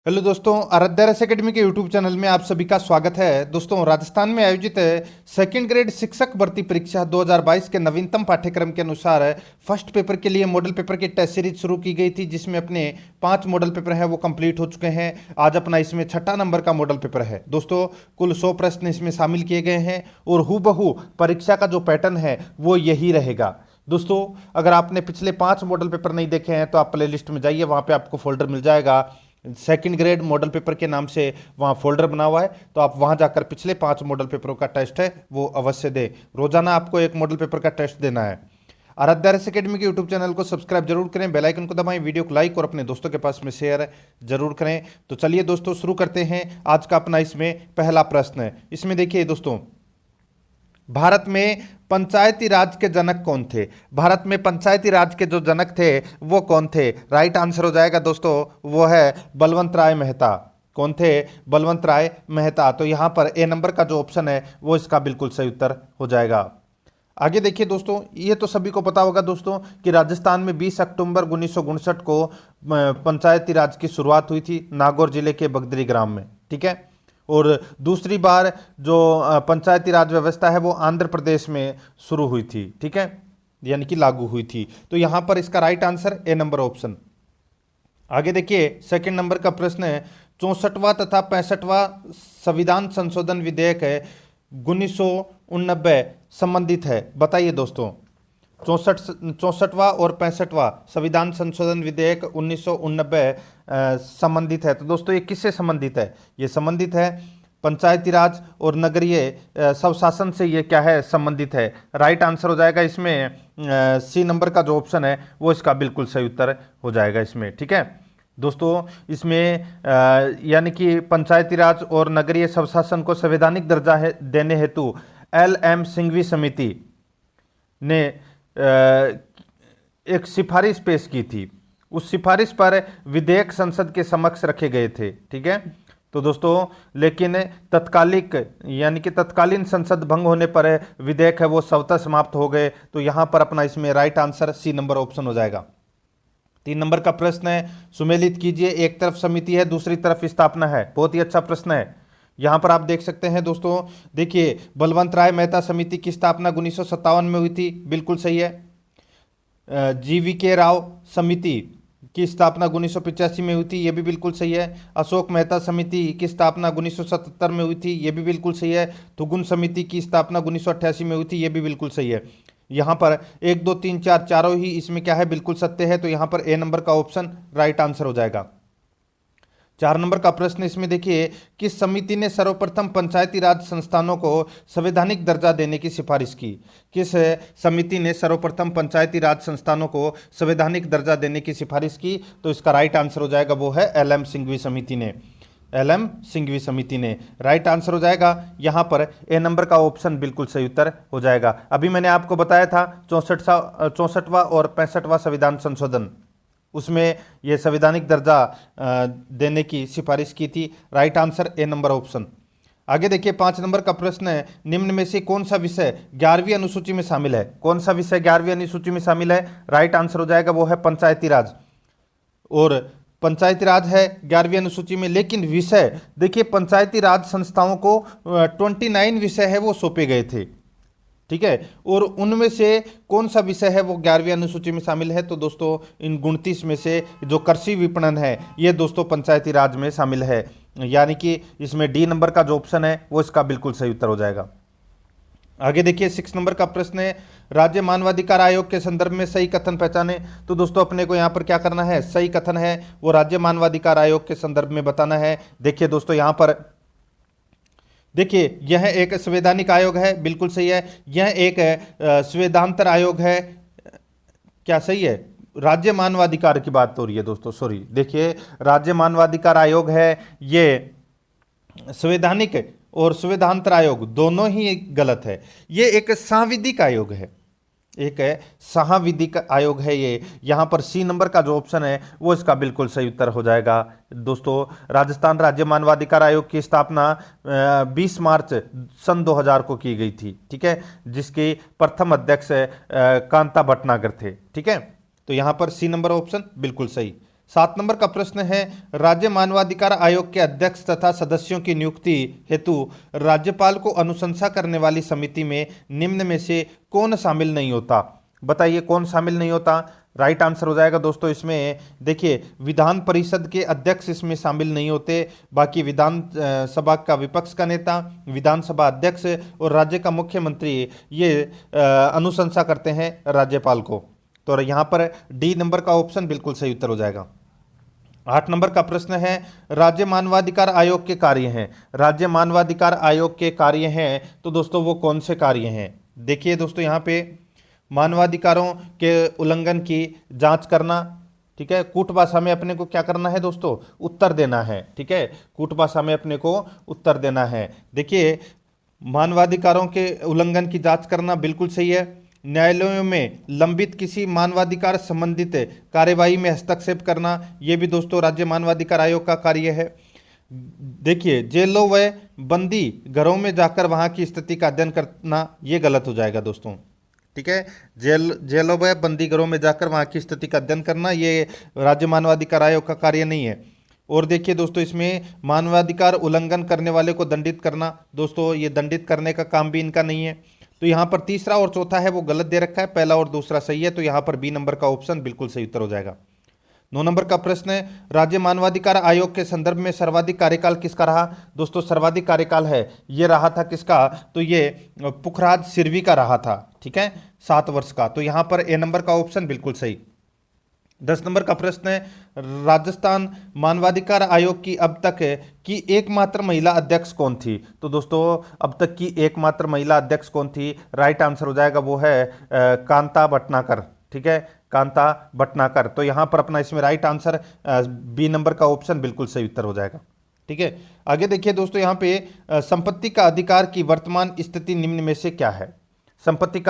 Hello दोस्तों, आराध्या रस academy के यूट्यूब चैनल में आप सभी का स्वागत है। दोस्तों, राजस्थान में आयोजित सेकंड ग्रेड शिक्षक भर्ती परीक्षा 2022 के नवीनतम पाठ्यक्रम के अनुसार फर्स्ट पेपर के लिए मॉडल पेपर की टेस्ट सीरीज शुरू की गई थी, जिसमें अपने 5 मॉडल पेपर हैं वो कंप्लीट हो चुके हैं। आज अपना इसमें 6ठा नंबर का मॉडल पेपर है। दोस्तों, कुल 100 प्रश्न इसमें शामिल किए गए हैं और हूबहू परीक्षा का जो पैटर्न है वो यही रहेगा। दोस्तों, अगर आपने पिछले 5 मॉडल पेपर नहीं देखे हैं तो आप प्ले लिस्ट में जाइए, वहाँ पे आपको फोल्डर मिल जाएगा सेकंड ग्रेड मॉडल पेपर के नाम से। वहाँ फोल्डर बना हुआ है, तो आप वहाँ जाकर पिछले 5 मॉडल पेपरों का टेस्ट है वो अवश्य दें। रोजाना आपको एक मॉडल पेपर का टेस्ट देना है। आराध्या रस एकेडमी के यूट्यूब चैनल को सब्सक्राइब जरूर करें, बेल आइकन को दबाएं, वीडियो को लाइक और अपने दोस्तों के पास में शेयर जरूर करें। तो चलिए दोस्तों, शुरू करते हैं आज का अपना इसमें पहला प्रश्न। इसमें देखिए दोस्तों, भारत में पंचायती राज के जनक कौन थे? भारत में पंचायती राज के जो जनक थे वो कौन थे? राइट आंसर हो जाएगा दोस्तों, वो है बलवंत राय मेहता। कौन थे? बलवंत राय मेहता। तो यहां पर ए नंबर का जो ऑप्शन है वो इसका बिल्कुल सही उत्तर हो जाएगा। आगे देखिए दोस्तों, ये तो सभी को पता होगा दोस्तों कि राजस्थान में 20 अक्टूबर 1959 को पंचायती राज की शुरुआत हुई थी नागौर जिले के बगदरी ग्राम में। ठीक है। और दूसरी बार जो पंचायती राज व्यवस्था है वो आंध्र प्रदेश में शुरू हुई थी। ठीक है, यानी कि लागू हुई थी। तो यहां पर इसका right answer A number option. आगे देखिए, सेकंड नंबर का प्रश्न है, 64वां तथा 65वां संविधान संशोधन विधेयक है 1989 संबंधित है। बताइए दोस्तों, 64वां और 65वां संविधान संशोधन विधेयक 1989 संबंधित है। तो दोस्तों, ये किससे संबंधित है? ये संबंधित है पंचायती राज और नगरीय स्वशासन से। ये क्या है? संबंधित है। राइट आंसर हो जाएगा इसमें सी नंबर का जो ऑप्शन है वो इसका बिल्कुल सही उत्तर हो जाएगा इसमें। ठीक है दोस्तों, इसमें यानी कि पंचायती राज और नगरीय स्वशासन को संवैधानिक दर्जा देने हेतु LM सिंघवी समिति ने एक सिफारिश पेश की थी। उस सिफारिश पर विधेयक संसद के समक्ष रखे गए थे। ठीक है, तो दोस्तों लेकिन तत्कालिक यानी कि तत्कालीन संसद भंग होने पर विधेयक है वो स्वतः समाप्त हो गए। तो यहां पर अपना इसमें right answer C number option हो जाएगा। 3 नंबर का प्रश्न है, सुमेलित कीजिए, एक तरफ समिति है दूसरी तरफ स्थापना है। बहुत ही अच्छा प्रश्न है। यहां पर आप देख सकते हैं दोस्तों, देखिए बलवंत राय मेहता समिति की स्थापना 1957 में हुई थी, बिल्कुल सही है। GVK राव समिति की स्थापना 1985 में हुई थी, ये भी बिल्कुल सही है। अशोक मेहता समिति की स्थापना 1977 में हुई थी, ये भी बिल्कुल सही है। तुगुन समिति की स्थापना 1988 में हुई थी, ये भी बिल्कुल सही है। यहाँ पर 1 2 3 4 चारों ही इसमें क्या है, बिल्कुल सत्य है। तो यहाँ पर ए नंबर का ऑप्शन राइट आंसर हो जाएगा। 4 नंबर का प्रश्न इसमें देखिए, किस समिति ने सर्वप्रथम पंचायती राज संस्थानों को संवैधानिक दर्जा देने की सिफारिश की? किस समिति ने सर्वप्रथम पंचायती राज संस्थानों को संवैधानिक दर्जा देने की सिफारिश की? तो इसका राइट आंसर हो जाएगा, वो है LM सिंघवी समिति ने। LM सिंघवी समिति ने राइट आंसर हो जाएगा। यहां पर ए नंबर का ऑप्शन बिल्कुल सही उत्तर हो जाएगा। अभी मैंने आपको बताया था 64वां और 65वां संविधान संशोधन, उसमें यह संवैधानिक दर्जा देने की सिफारिश की थी। Right answer A number option. आगे देखिए, 5 नंबर का प्रश्न है, निम्न में से कौन सा विषय 11वीं अनुसूची में शामिल है? कौन सा विषय 11वीं अनुसूची में शामिल है? राइट आंसर हो जाएगा, वो है पंचायती राज। और पंचायती राज है 11वीं अनुसूची में, लेकिन विषय देखिए पंचायती राज संस्थाओं को 29 विषय है वो सौंपे गए थे। ठीक है, और उनमें से कौन सा विषय है वो 11वीं अनुसूची में शामिल है? तो दोस्तों, इन 29 में से जो कृषि विपणन है ये दोस्तों पंचायती राज में शामिल है, यानी कि इसमें डी नंबर का जो ऑप्शन है वो इसका बिल्कुल सही उत्तर हो जाएगा। आगे देखिए, 6 नंबर का प्रश्न है, राज्य मानवाधिकार आयोग के संदर्भ में सही कथन पहचाने। तो दोस्तों, अपने को यहाँ पर क्या करना है, सही कथन है वो राज्य मानवाधिकार आयोग के संदर्भ में बताना है। देखिए दोस्तों, यहाँ पर देखिए यह एक संवैधानिक आयोग है, बिल्कुल सही है। यह एक संवैधांतर आयोग है, क्या सही है? राज्य मानवाधिकार की बात हो रही है दोस्तों, सॉरी। देखिए, राज्य मानवाधिकार आयोग है, ये संवैधानिक और संवैधांतर आयोग दोनों ही गलत है। ये एक सांविधिक आयोग है, एक है संविधिक आयोग है ये। यहां पर सी नंबर का जो ऑप्शन है वो इसका बिल्कुल सही उत्तर हो जाएगा। दोस्तों, राजस्थान राज्य मानवाधिकार आयोग की स्थापना 20 मार्च सन 2000 को की गई थी। ठीक है, जिसके प्रथम अध्यक्ष कांता भटनागर थे। ठीक है, तो यहां पर सी नंबर ऑप्शन बिल्कुल सही। 7 नंबर का प्रश्न है, राज्य मानवाधिकार आयोग के अध्यक्ष तथा सदस्यों की नियुक्ति हेतु राज्यपाल को अनुशंसा करने वाली समिति में निम्न में से कौन शामिल नहीं होता? बताइए कौन शामिल नहीं होता? राइट आंसर हो जाएगा दोस्तों इसमें, देखिए विधान परिषद के अध्यक्ष इसमें शामिल नहीं होते, बाकी विधान सभा का विपक्ष का नेता, विधानसभा अध्यक्ष और राज्य का मुख्यमंत्री ये अनुशंसा करते हैं राज्यपाल को। तो यहाँ पर डी नंबर का ऑप्शन बिल्कुल सही उत्तर हो जाएगा। 8 नंबर का प्रश्न है, राज्य मानवाधिकार आयोग के कार्य हैं। राज्य मानवाधिकार आयोग के कार्य हैं तो दोस्तों वो कौन से कार्य हैं? देखिए दोस्तों यहाँ पे मानवाधिकारों के उल्लंघन की जांच करना, ठीक है। कूट भाषा में अपने को क्या करना है दोस्तों? उत्तर देना है, ठीक है। कूट भाषा में अपने को उत्तर देना है। देखिए मानवाधिकारों के उल्लंघन की जांच करना बिल्कुल सही है। न्यायालयों में लंबित किसी मानवाधिकार संबंधित कार्यवाही में हस्तक्षेप करना, यह भी दोस्तों राज्य मानवाधिकार आयोग का कार्य है। देखिए जेलों व बंदी घरों में जाकर वहां की स्थिति का अध्ययन करना, यह गलत हो जाएगा दोस्तों, ठीक है। जेलों व बंदी घरों में जाकर वहां की स्थिति का अध्ययन करना, ये राज्य मानवाधिकार आयोग का कार्य नहीं है। और देखिए दोस्तों इसमें मानवाधिकार उल्लंघन करने वाले को दंडित करना, दोस्तों ये दंडित करने का काम भी इनका नहीं है। तो यहाँ पर तीसरा और चौथा है वो गलत दे रखा है, पहला और दूसरा सही है, तो यहाँ पर बी नंबर का ऑप्शन बिल्कुल सही उत्तर हो जाएगा। 9 नंबर का प्रश्न है, राज्य मानवाधिकार आयोग के संदर्भ में सर्वाधिक कार्यकाल किसका रहा? दोस्तों सर्वाधिक कार्यकाल है ये रहा था किसका? तो ये पुखराज सिरवी का रहा था, ठीक है, 7 वर्ष का। तो यहाँ पर ए नंबर का ऑप्शन बिल्कुल सही। 10 नंबर का प्रश्न है, राजस्थान मानवाधिकार आयोग की अब तक की एकमात्र महिला अध्यक्ष कौन थी? तो दोस्तों अब तक की एकमात्र महिला अध्यक्ष कौन थी? राइट आंसर हो जाएगा वो है कांता भटनागर, ठीक है, कांता भटनागर। तो यहाँ पर अपना इसमें राइट आंसर बी नंबर का ऑप्शन बिल्कुल सही उत्तर हो जाएगा, ठीक है। आगे देखिए दोस्तों यहाँ पे संपत्ति का अधिकार की वर्तमान स्थिति निम्न में से क्या है? संपत्ति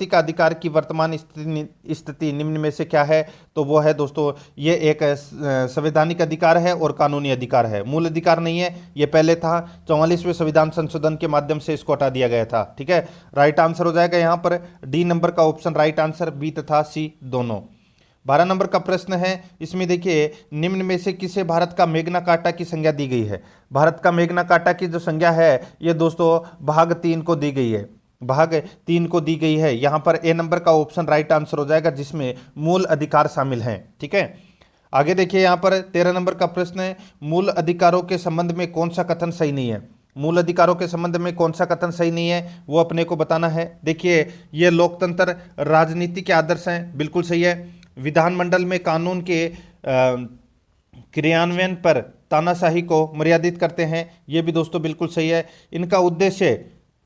का अधिकार की वर्तमान स्थिति निम्न में से क्या है? तो वो है दोस्तों ये एक संवैधानिक अधिकार है और कानूनी अधिकार है, मूल अधिकार नहीं है। ये पहले था, 44वें संविधान संशोधन के माध्यम से इसको हटा दिया गया था, ठीक है। राइट आंसर हो जाएगा यहाँ पर डी नंबर का ऑप्शन राइट आंसर, बी तथा सी दोनों। 12 नंबर का प्रश्न है, इसमें देखिए निम्न में से किसे भारत का मेग्ना कार्टा की संज्ञा दी गई है? भारत का मेग्ना कार्टा की जो संज्ञा है ये दोस्तों भाग 3 को दी गई है, भाग 3 को दी गई है। यहां पर ए नंबर का ऑप्शन राइट आंसर हो जाएगा जिसमें मूल अधिकार शामिल हैं, ठीक है। आगे देखिए यहां पर 13 नंबर का प्रश्न है, मूल अधिकारों के संबंध में कौन सा कथन सही नहीं है? मूल अधिकारों के संबंध में कौन सा कथन सही नहीं है वो अपने को बताना है। देखिए ये लोकतंत्र राजनीति के आदर्श हैं, बिल्कुल सही है। विधानमंडल में कानून के क्रियान्वयन पर तानाशाही को मर्यादित करते हैं, ये भी दोस्तों बिल्कुल सही है। इनका उद्देश्य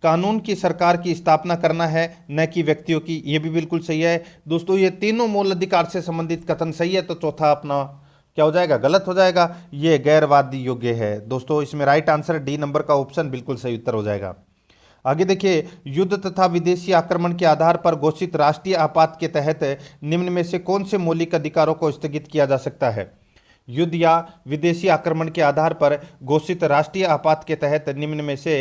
कानून की सरकार की स्थापना करना है, न कि व्यक्तियों की, ये भी बिल्कुल सही है। दोस्तों ये तीनों मूल अधिकार से संबंधित कथन सही है, तो चौथा अपना क्या हो जाएगा? गलत हो जाएगा, ये गैरवादी योग्य है। दोस्तों इसमें राइट आंसर डी नंबर का ऑप्शन बिल्कुल सही उत्तर हो जाएगा। आगे देखिए, युद्ध तथा विदेशी आक्रमण के आधार पर घोषित राष्ट्रीय आपात के तहत निम्न में से कौन से मौलिक अधिकारों को स्थगित किया जा सकता है? युद्ध या विदेशी आक्रमण के आधार पर घोषित राष्ट्रीय आपात के तहत निम्न में से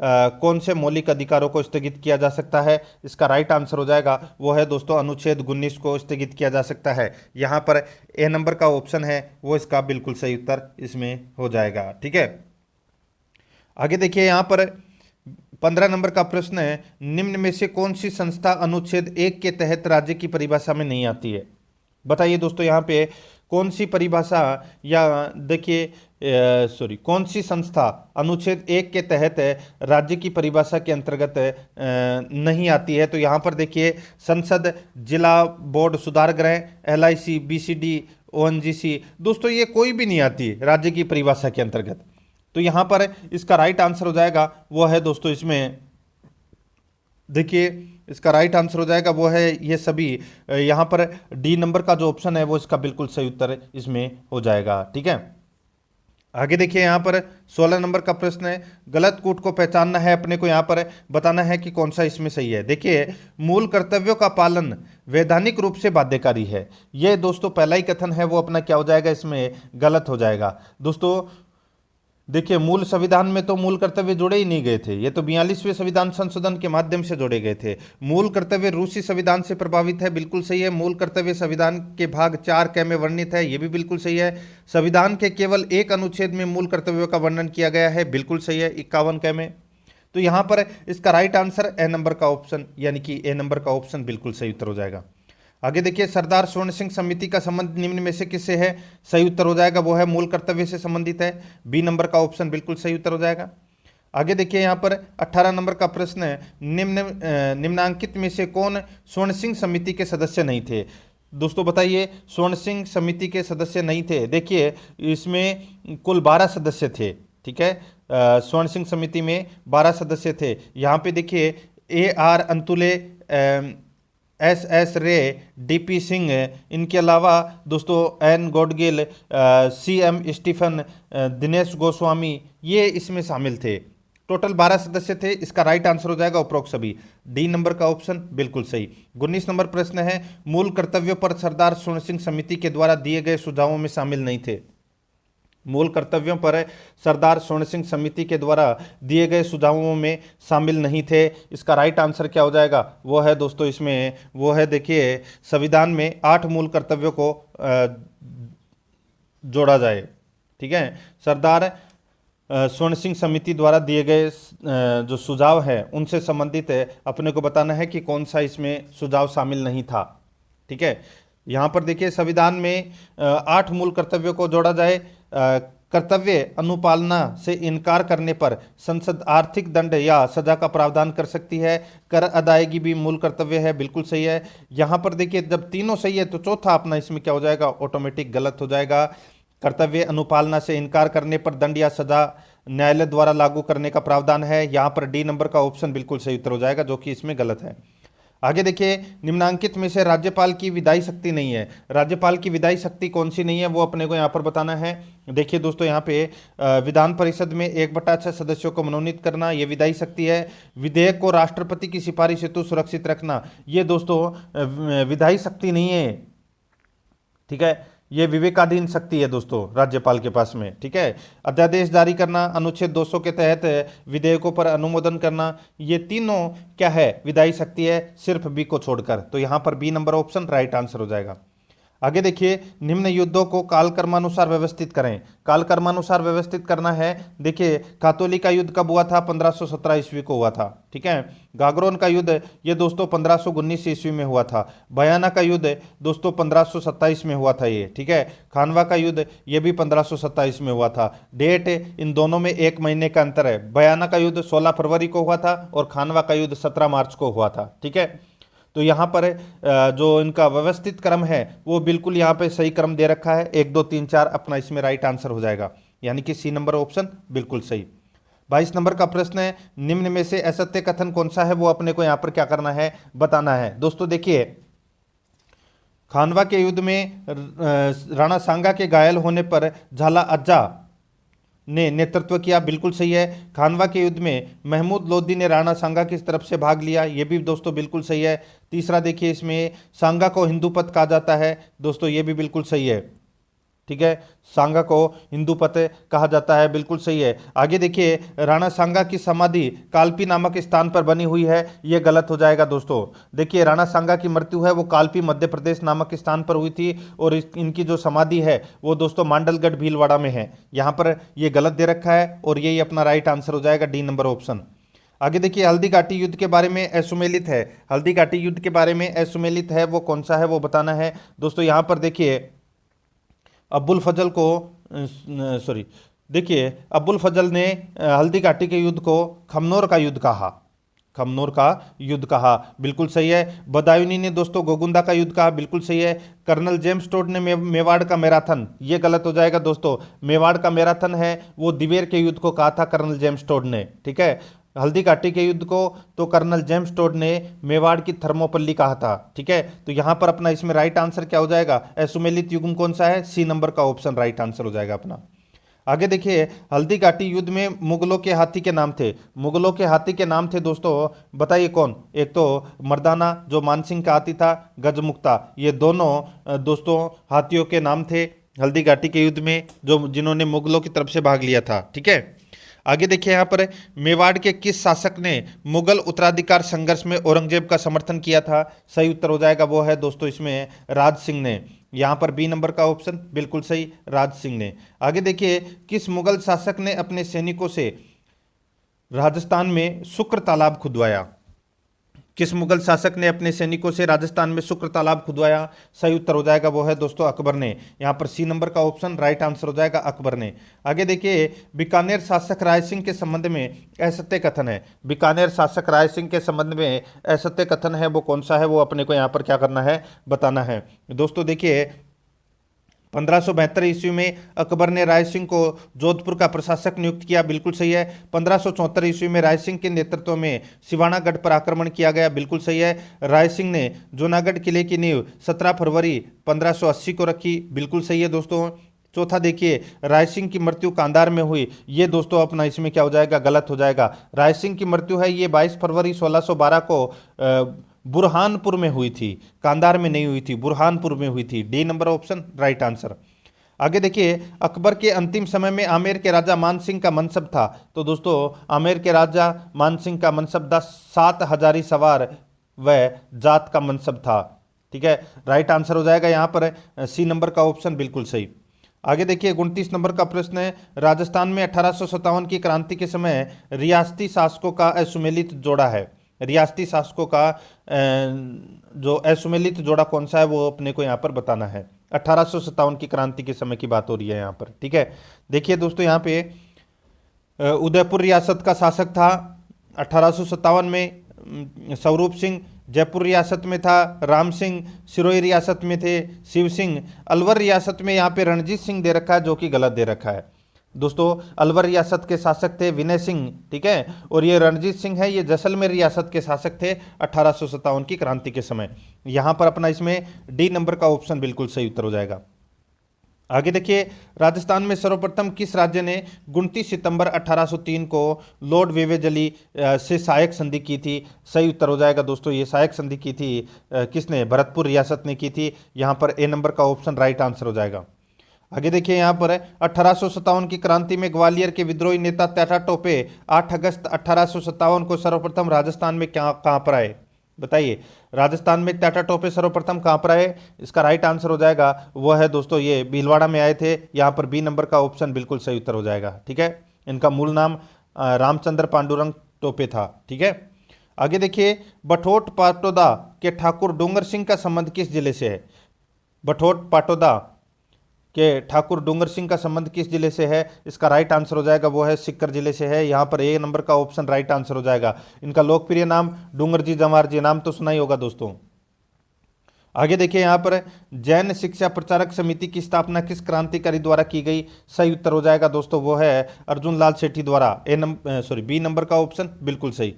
कौन से मौलिक अधिकारों को स्थगित किया जा सकता है? इसका राइट आंसर हो जाएगा वो है दोस्तों अनुच्छेद 19 को स्थगित किया जा सकता है। यहाँ पर ए नंबर का ऑप्शन है वो इसका बिल्कुल सही उत्तर इसमें हो जाएगा, ठीक है। आगे देखिए यहाँ पर 15 नंबर का प्रश्न है, निम्न में से कौन सी संस्था अनुच्छेद 1 के तहत राज्य की परिभाषा में नहीं आती है? बताइए दोस्तों यहाँ पे कौन सी परिभाषा या देखिए कौन सी संस्था अनुच्छेद 1 के तहत राज्य की परिभाषा के अंतर्गत नहीं आती है? तो यहाँ पर देखिए संसद, जिला बोर्ड सुधार गृह, LIC, BCD, ONGC, दोस्तों ये कोई भी नहीं आती राज्य की परिभाषा के अंतर्गत। तो यहाँ पर इसका राइट आंसर हो जाएगा वो है दोस्तों इसमें देखिए इसका राइट आंसर हो जाएगा वो है ये सभी। यहाँ पर डी नंबर का जो ऑप्शन है वो इसका बिल्कुल सही उत्तर इसमें हो जाएगा, ठीक है। आगे देखिए यहाँ पर 16 नंबर का प्रश्न है, गलत कूट को पहचानना है, अपने को यहाँ पर बताना है कि कौन सा इसमें सही है। देखिए मूल कर्तव्यों का पालन वैधानिक रूप से बाध्यकारी है, ये दोस्तों पहला ही कथन है वो अपना क्या हो जाएगा इसमें गलत हो जाएगा। दोस्तों देखिए, मूल संविधान में तो मूल कर्तव्य जोड़े ही नहीं गए थे, ये तो 42वें संविधान संशोधन के माध्यम से जोड़े गए थे। मूल कर्तव्य रूसी संविधान से प्रभावित है, बिल्कुल सही है। मूल कर्तव्य संविधान के भाग 4 में वर्णित है, ये भी बिल्कुल सही है। संविधान के केवल एक अनुच्छेद में मूल कर्तव्यों का वर्णन किया गया है, बिल्कुल सही है, 51 में। तो यहाँ पर इसका राइट आंसर ए नंबर का ऑप्शन, यानी कि ए नंबर का ऑप्शन बिल्कुल सही उत्तर हो जाएगा। आगे देखिए, सरदार स्वर्ण सिंह समिति का संबंध निम्न में से किससे है? सही उत्तर हो जाएगा, वो है मूल कर्तव्य से संबंधित है, बी नंबर का ऑप्शन बिल्कुल सही उत्तर हो जाएगा। आगे देखिए, यहाँ पर 18 नंबर का प्रश्न है, निम्नांकित में से कौन स्वर्ण सिंह समिति के सदस्य नहीं थे? दोस्तों बताइए, स्वर्ण सिंह समिति के सदस्य नहीं थे। देखिए, इसमें कुल 12 सदस्य थे, ठीक है। स्वर्ण सिंह समिति में 12 सदस्य थे। यहाँ पे देखिए, AR अंतुले, SS रे, DP सिंह, इनके अलावा दोस्तों N Gadgil, CM Stephen, Dinesh Goswami, ये इसमें शामिल थे। टोटल 12 सदस्य थे। इसका राइट आंसर हो जाएगा उपरोक्त सभी, डी नंबर का ऑप्शन बिल्कुल सही। 19 नंबर प्रश्न है, मूल कर्तव्यों पर सरदार स्वर्ण सिंह समिति के द्वारा दिए गए सुझावों में शामिल नहीं थे। मूल कर्तव्यों पर सरदार स्वर्ण सिंह समिति के द्वारा दिए गए सुझावों में शामिल नहीं थे। इसका राइट आंसर क्या हो जाएगा? वो है दोस्तों इसमें, वो है देखिए, संविधान में 8 मूल कर्तव्यों को जोड़ा जाए, ठीक है। सरदार स्वर्ण सिंह समिति द्वारा दिए गए जो सुझाव है उनसे संबंधित है, अपने को बताना है कि कौन सा इसमें सुझाव शामिल नहीं था, ठीक है। यहाँ पर देखिए, संविधान में 8 मूल कर्तव्यों को जोड़ा जाए। कर्तव्य अनुपालना से इनकार करने पर संसद आर्थिक दंड या सजा का प्रावधान कर सकती है। कर अदायगी भी मूल कर्तव्य है, बिल्कुल सही है। यहाँ पर देखिए, जब तीनों सही है तो चौथा अपना इसमें क्या हो जाएगा? ऑटोमेटिक गलत हो जाएगा। कर्तव्य अनुपालना से इनकार करने पर दंड या सजा न्यायालय द्वारा लागू करने का प्रावधान है। यहाँ पर डी नंबर का ऑप्शन बिल्कुल सही उत्तर हो जाएगा, जो कि इसमें गलत है। आगे देखिए, निम्नांकित में से राज्यपाल की विधायी शक्ति नहीं है। राज्यपाल की विधायी शक्ति कौन सी नहीं है, वो अपने को यहाँ पर बताना है। देखिए दोस्तों, यहाँ पे विधान परिषद में 1/6 सदस्यों को मनोनीत करना, ये विधायी शक्ति है। विधेयक को राष्ट्रपति की सिफारिश हेतु सुरक्षित रखना, ये दोस्तों विधायी शक्ति नहीं है, ठीक है। ये विवेकाधीन शक्ति है दोस्तों राज्यपाल के पास में, ठीक है। अध्यादेश जारी करना, अनुच्छेद 200 के तहत विधेयकों पर अनुमोदन करना, ये तीनों क्या है? विधायी शक्ति है, सिर्फ बी को छोड़कर। तो यहाँ पर B number option right answer हो जाएगा। आगे देखिए, निम्न युद्धों को कालक्रमानुसार व्यवस्थित करें। कालक्रमानुसार व्यवस्थित करना है। देखिए, कातोली का युद्ध कब हुआ था? 1517 ईस्वी को हुआ था, ठीक है। गागरोन का युद्ध ये दोस्तों 1519 ईस्वी में हुआ था। बयाना का युद्ध दोस्तों 1527 में हुआ था ये, ठीक है। खानवा का युद्ध ये भी 1527 में हुआ था। डेट इन दोनों में 1 महीने का अंतर है। बयाना का युद्ध 16 फरवरी को हुआ था और खानवा का युद्ध 17 मार्च को हुआ था, ठीक है। तो यहाँ पर जो इनका व्यवस्थित क्रम है वो बिल्कुल यहाँ पे सही क्रम दे रखा है, 1 2 3 4 अपना इसमें राइट आंसर हो जाएगा, यानी कि सी नंबर ऑप्शन बिल्कुल सही। 22 नंबर का प्रश्न है, निम्न में से असत्य कथन कौन सा है, वो अपने को यहाँ पर क्या करना है? बताना है। दोस्तों देखिए, खानवा के युद्ध में राणा सांगा के घायल होने पर झाला अज्जा ने नेतृत्व किया, बिल्कुल सही है। खानवा के युद्ध में महमूद लोदी ने राणा सांगा की तरफ से भाग लिया, ये भी दोस्तों बिल्कुल सही है। तीसरा देखिए, इसमें सांगा को हिंदूपत कहा जाता है, दोस्तों ये भी बिल्कुल सही है, ठीक है। सांगा को हिंदूपत कहा जाता है, बिल्कुल सही है। आगे देखिए, राणा सांगा की समाधि कालपी नामक स्थान पर बनी हुई है, यह गलत हो जाएगा दोस्तों। देखिए, राणा सांगा की मृत्यु है वो कालपी मध्य प्रदेश नामक स्थान पर हुई थी और इनकी जो समाधि है वो दोस्तों मांडलगढ़ भीलवाड़ा में है। यहाँ पर यह गलत दे रखा है और यही अपना राइट आंसर हो जाएगा, डी नंबर ऑप्शन। आगे देखिए, हल्दी घाटी युद्ध के बारे में असुमेलित है। हल्दी घाटी युद्ध के बारे में असुमेलित है वो कौन सा है, वो बताना है। दोस्तों यहाँ पर देखिए, अब्बुल फजल को देखिए, अब्बुल फजल ने हल्दी घाटी के युद्ध को खमनोर का युद्ध कहा, खमनोर का युद्ध कहा, बिल्कुल सही है। बदायूनी ने दोस्तों गोगुंदा का युद्ध कहा, बिल्कुल सही है। कर्नल जेम्स टोड ने मेवाड़ का मैराथन, ये गलत हो जाएगा दोस्तों। मेवाड़ का मैराथन है वो दिवेर के युद्ध को कहा था कर्नल जेम्स टोड ने, ठीक है। हल्दी घाटी के युद्ध को तो कर्नल जेम्स टोड ने मेवाड़ की थर्मोपल्ली कहा था, ठीक है। तो यहाँ पर अपना इसमें राइट आंसर क्या हो जाएगा? असुमेलित युग्म कौन सा है? सी नंबर का ऑप्शन राइट आंसर हो जाएगा अपना। आगे देखिए, हल्दी घाटी युद्ध में मुगलों के हाथी के नाम थे। मुगलों के हाथी के नाम थे दोस्तों, बताइए कौन? एक तो मर्दाना जो मानसिंह का हाथी था, गजमुक्ता, ये दोनों दोस्तों हाथियों के नाम थे, हल्दी घाटी के युद्ध में, जो जिन्होंने मुगलों की तरफ से भाग लिया था। ठीक है, आगे देखिए यहाँ पर मेवाड़ के किस शासक ने मुगल उत्तराधिकार संघर्ष में औरंगजेब का समर्थन किया था? सही उत्तर हो जाएगा वो है दोस्तों इसमें राज सिंह ने। यहाँ पर बी नंबर का ऑप्शन बिल्कुल सही, राज सिंह ने। आगे देखिए, किस मुगल शासक ने अपने सैनिकों से राजस्थान में शुक्र तालाब खुदवाया? किस मुगल शासक ने अपने सैनिकों से राजस्थान में शुक्र तालाब खुदवाया? सही उत्तर हो जाएगा वो है दोस्तों अकबर ने। यहाँ पर सी नंबर का ऑप्शन राइट आंसर हो जाएगा, अकबर ने। आगे देखिए, बीकानेर शासक राय सिंह के संबंध में असत्य कथन है। बीकानेर शासक राय सिंह के संबंध में असत्य कथन है, वो कौन सा है, वो अपने को यहाँ पर क्या करना है, बताना है। दोस्तों देखिए, 1572 ईस्वी में अकबर ने राय सिंह को जोधपुर का प्रशासक नियुक्त किया, बिल्कुल सही है। 1574 ईस्वी में राय सिंह के नेतृत्व में सिवानागढ़ पर आक्रमण किया गया, बिल्कुल सही है। राय सिंह ने जूनागढ़ किले की नींव 17 फरवरी 1580 को रखी, बिल्कुल सही है दोस्तों। चौथा देखिए, राय सिंह की मृत्यु कांधार में हुई, ये दोस्तों अपना इसमें क्या हो जाएगा, गलत हो जाएगा। राय सिंह की मृत्यु है ये 22 फरवरी 1612 को बुरहानपुर में हुई थी, कांधार में नहीं हुई थी, बुरहानपुर में हुई थी। D number option right answer. आगे देखिए, अकबर के अंतिम समय में आमेर के राजा मान सिंह का मनसब था। तो दोस्तों आमेर के राजा मान सिंह का मनसब था 7 हजारी सवार व जात का मनसब था। ठीक है, राइट आंसर हो जाएगा यहाँ पर सी नंबर का ऑप्शन बिल्कुल सही। आगे देखिए, 29 नंबर का प्रश्न है, राजस्थान में 1857 की क्रांति के समय रियासती शासकों का असुमेलित जोड़ा है। रियासती शासकों का जो असुमेलित जोड़ा कौन सा है, वो अपने को यहाँ पर बताना है। 1857 की क्रांति के समय की बात हो रही है यहाँ पर। ठीक है, देखिए दोस्तों, यहाँ पे उदयपुर रियासत का शासक था 1857 में स्वरूप सिंह, जयपुर रियासत में था राम सिंह, सिरोही रियासत में थे शिव सिंह, अलवर रियासत में यहाँ पे रणजीत सिंह दे रखा है, जो कि गलत दे रखा है दोस्तों। अलवर रियासत के शासक थे विनय सिंह, ठीक है, और ये रणजीत सिंह है, ये जैसलमेर रियासत के शासक थे 1857 की क्रांति के समय। यहाँ पर अपना इसमें डी नंबर का ऑप्शन बिल्कुल सही उत्तर हो जाएगा। आगे देखिए, राजस्थान में सर्वप्रथम किस राज्य ने 29 सितंबर 1803 को लॉर्ड वेवेजली से सहायक संधि की थी? सही उत्तर हो जाएगा दोस्तों, ये सहायक संधि की थी किसने? भरतपुर रियासत ने की थी। यहाँ पर ए नंबर का ऑप्शन राइट आंसर हो जाएगा। आगे देखिए, यहाँ पर 1857 की क्रांति में ग्वालियर के विद्रोही नेता त्याटा टोपे 8 अगस्त 1857 को सर्वप्रथम राजस्थान में कहाँ पर आए? बताइए, राजस्थान में त्याटा टोपे सर्वप्रथम कहाँ पर आए? इसका राइट आंसर हो जाएगा वो है दोस्तों ये भीलवाड़ा में आए थे। यहाँ पर बी नंबर का ऑप्शन बिल्कुल सही उत्तर हो जाएगा। ठीक है, इनका मूल नाम रामचंद्र पांडुरंग टोपे था। ठीक है, आगे देखिए, बठोट पाटोदा के ठाकुर डूंगर सिंह का संबंध किस जिले से है? बठोट पाटोदा के ठाकुर डूंगर सिंह का संबंध किस जिले से है? इसका राइट आंसर हो जाएगा वो है सिक्कर जिले से है। यहाँ पर ए नंबर का ऑप्शन राइट आंसर हो जाएगा। इनका लोकप्रिय नाम डूंगर जी जवाहर जी, नाम तो सुना ही होगा दोस्तों। आगे देखिए, यहाँ पर जैन शिक्षा प्रचारक समिति की स्थापना किस क्रांतिकारी द्वारा की गई? सही उत्तर हो जाएगा दोस्तों वो है अर्जुन लाल सेठी द्वारा। बी नंबर का ऑप्शन बिल्कुल सही।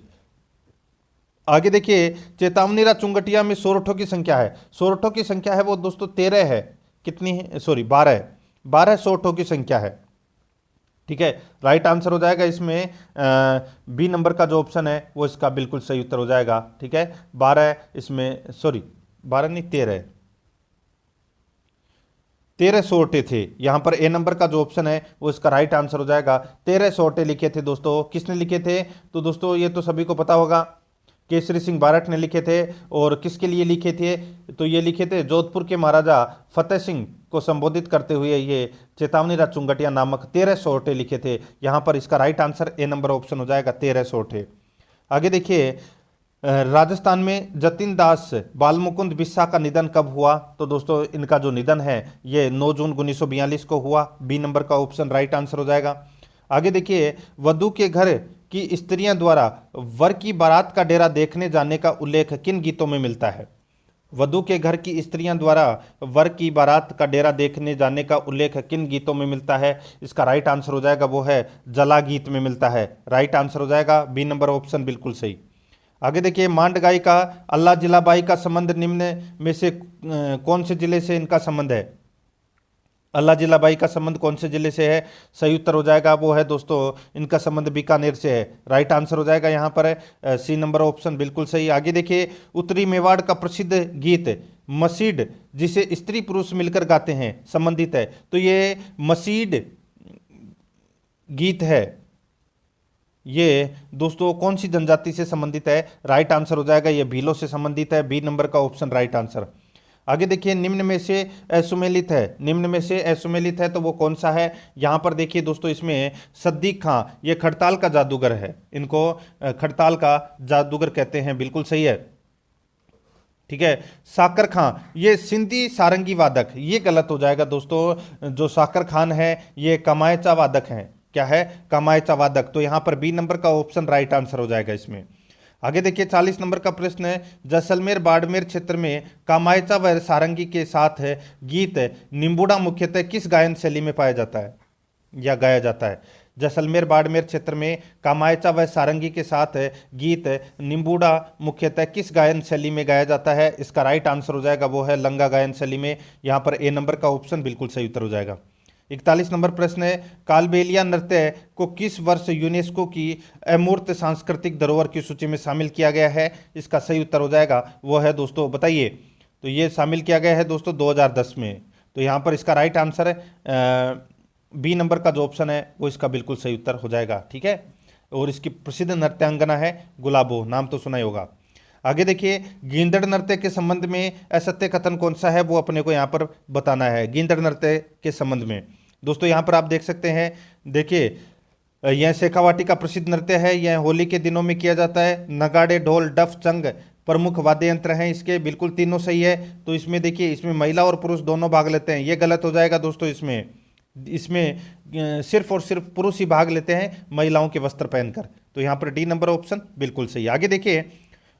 आगे देखिए, चेतावनीरा चुंगटिया में सोरठों की संख्या है। सोरठों की संख्या है वो दोस्तों 13 है। कितनी है? 12 सोरठों की संख्या है। ठीक है, राइट आंसर हो जाएगा इसमें बी नंबर का जो ऑप्शन है वो इसका बिल्कुल सही उत्तर हो जाएगा। ठीक है, 12 इसमें 12 नहीं 13 सोरठे थे। यहां पर ए नंबर का जो ऑप्शन है वो इसका राइट आंसर हो जाएगा। 13 सोरठे लिखे थे दोस्तों। किसने लिखे थे? तो दोस्तों ये तो सभी को पता होगा, केसरी सिंह बारठ ने लिखे थे। और किसके लिए लिखे थे? तो ये लिखे थे जोधपुर के महाराजा फतेह सिंह को संबोधित करते हुए ये चेतावनीरा चुंगटिया नामक 13 सोरठे लिखे थे। यहाँ पर इसका right answer A number option हो जाएगा, 13 सोरठे। आगे देखिए, राजस्थान में जतिन दास बालमुकुंद बिस्सा का निधन कब हुआ? तो दोस्तों इनका जो निधन है ये 9 जून 1942 को हुआ। बी नंबर का ऑप्शन राइट आंसर हो जाएगा। आगे देखिए, वधू के घर की स्त्रियां द्वारा वर की बारात का डेरा देखने जाने का उल्लेख किन गीतों में मिलता है? वधू के घर की स्त्रियां द्वारा वर की बारात का डेरा देखने जाने का उल्लेख किन गीतों में मिलता है? इसका राइट आंसर हो जाएगा वो है जला गीत में मिलता है। राइट आंसर हो जाएगा बी नंबर ऑप्शन बिल्कुल सही। आगे देखिए, मांडगाई का अल्लाह जिलाबाई का संबंध निम्न में से कौन से जिले से इनका संबंध है? अल्लाह जिलाबाई का संबंध कौन से जिले से है? सही उत्तर हो जाएगा वो है दोस्तों इनका संबंध बीकानेर से है। राइट आंसर हो जाएगा यहाँ पर सी नंबर ऑप्शन बिल्कुल सही। आगे देखिए, उत्तरी मेवाड़ का प्रसिद्ध गीत मसीड जिसे स्त्री पुरुष मिलकर गाते हैं संबंधित है। तो ये मसीड गीत है, ये दोस्तों कौन सी जनजाति से संबंधित है? राइट आंसर हो जाएगा ये भीलों से संबंधित है, बी नंबर का ऑप्शन राइट आंसर। आगे देखिए, निम्न में से असुमेलित है, निम्न में से असुमेलित है तो वो कौन सा है? यहाँ पर देखिए दोस्तों, इसमें सद्दीक खां ये खड़ताल का जादूगर है, इनको खड़ताल का जादूगर कहते हैं, बिल्कुल सही है। ठीक है, साकर खां ये सिंधी सारंगी वादक, ये गलत हो जाएगा दोस्तों। जो साकर खान है ये कमायचा वादक हैं, क्या है? कमायचा वादक। तो यहाँ पर बी नंबर का ऑप्शन राइट आंसर हो जाएगा इसमें। आगे देखिए 40 नंबर का प्रश्न है, जैसलमेर बाड़मेर क्षेत्र में कामायचा व सारंगी के साथ है गीत निम्बुडा मुख्यतः किस गायन शैली में पाया जाता है या गाया जाता है? जैसलमेर बाड़मेर क्षेत्र में कामायचा व सारंगी के साथ गीत निम्बुडा मुख्यतः किस गायन शैली में गाया जाता है? इसका राइट आंसर हो जाएगा वो है लंगा गायन शैली में। यहाँ पर ए नंबर का ऑप्शन बिल्कुल सही उत्तर हो जाएगा। 41 नंबर प्रश्न है, कालबेलिया नृत्य को किस वर्ष यूनेस्को की अमूर्त सांस्कृतिक धरोहर की सूची में शामिल किया गया है? इसका सही उत्तर हो जाएगा वो है दोस्तों, बताइए। तो ये शामिल किया गया है दोस्तों 2010 में। तो यहाँ पर इसका राइट आंसर है बी नंबर का जो ऑप्शन है वो इसका बिल्कुल सही उत्तर हो जाएगा। ठीक है, और इसकी प्रसिद्ध नृत्यांगना है गुलाबो, नाम तो सुना ही होगा। आगे देखिए, गींदड़ नृत्य के संबंध में असत्य कथन कौन सा है? वो अपने को यहाँ पर बताना है गींदड़ नृत्य के संबंध में। दोस्तों यहाँ पर आप देख सकते हैं, देखिए यह शेखावाटी का प्रसिद्ध नृत्य है, यह होली के दिनों में किया जाता है। नगाड़े, ढोल, डफ, चंग प्रमुख वाद्य यंत्र हैं इसके, बिल्कुल तीनों सही है। तो इसमें देखिए, इसमें महिला और पुरुष दोनों भाग लेते हैं, ये गलत हो जाएगा दोस्तों। इसमें सिर्फ और सिर्फ पुरुष ही भाग लेते हैं महिलाओं के वस्त्र पहनकर। तो यहाँ पर डी नंबर ऑप्शन बिल्कुल सही। आगे देखिए,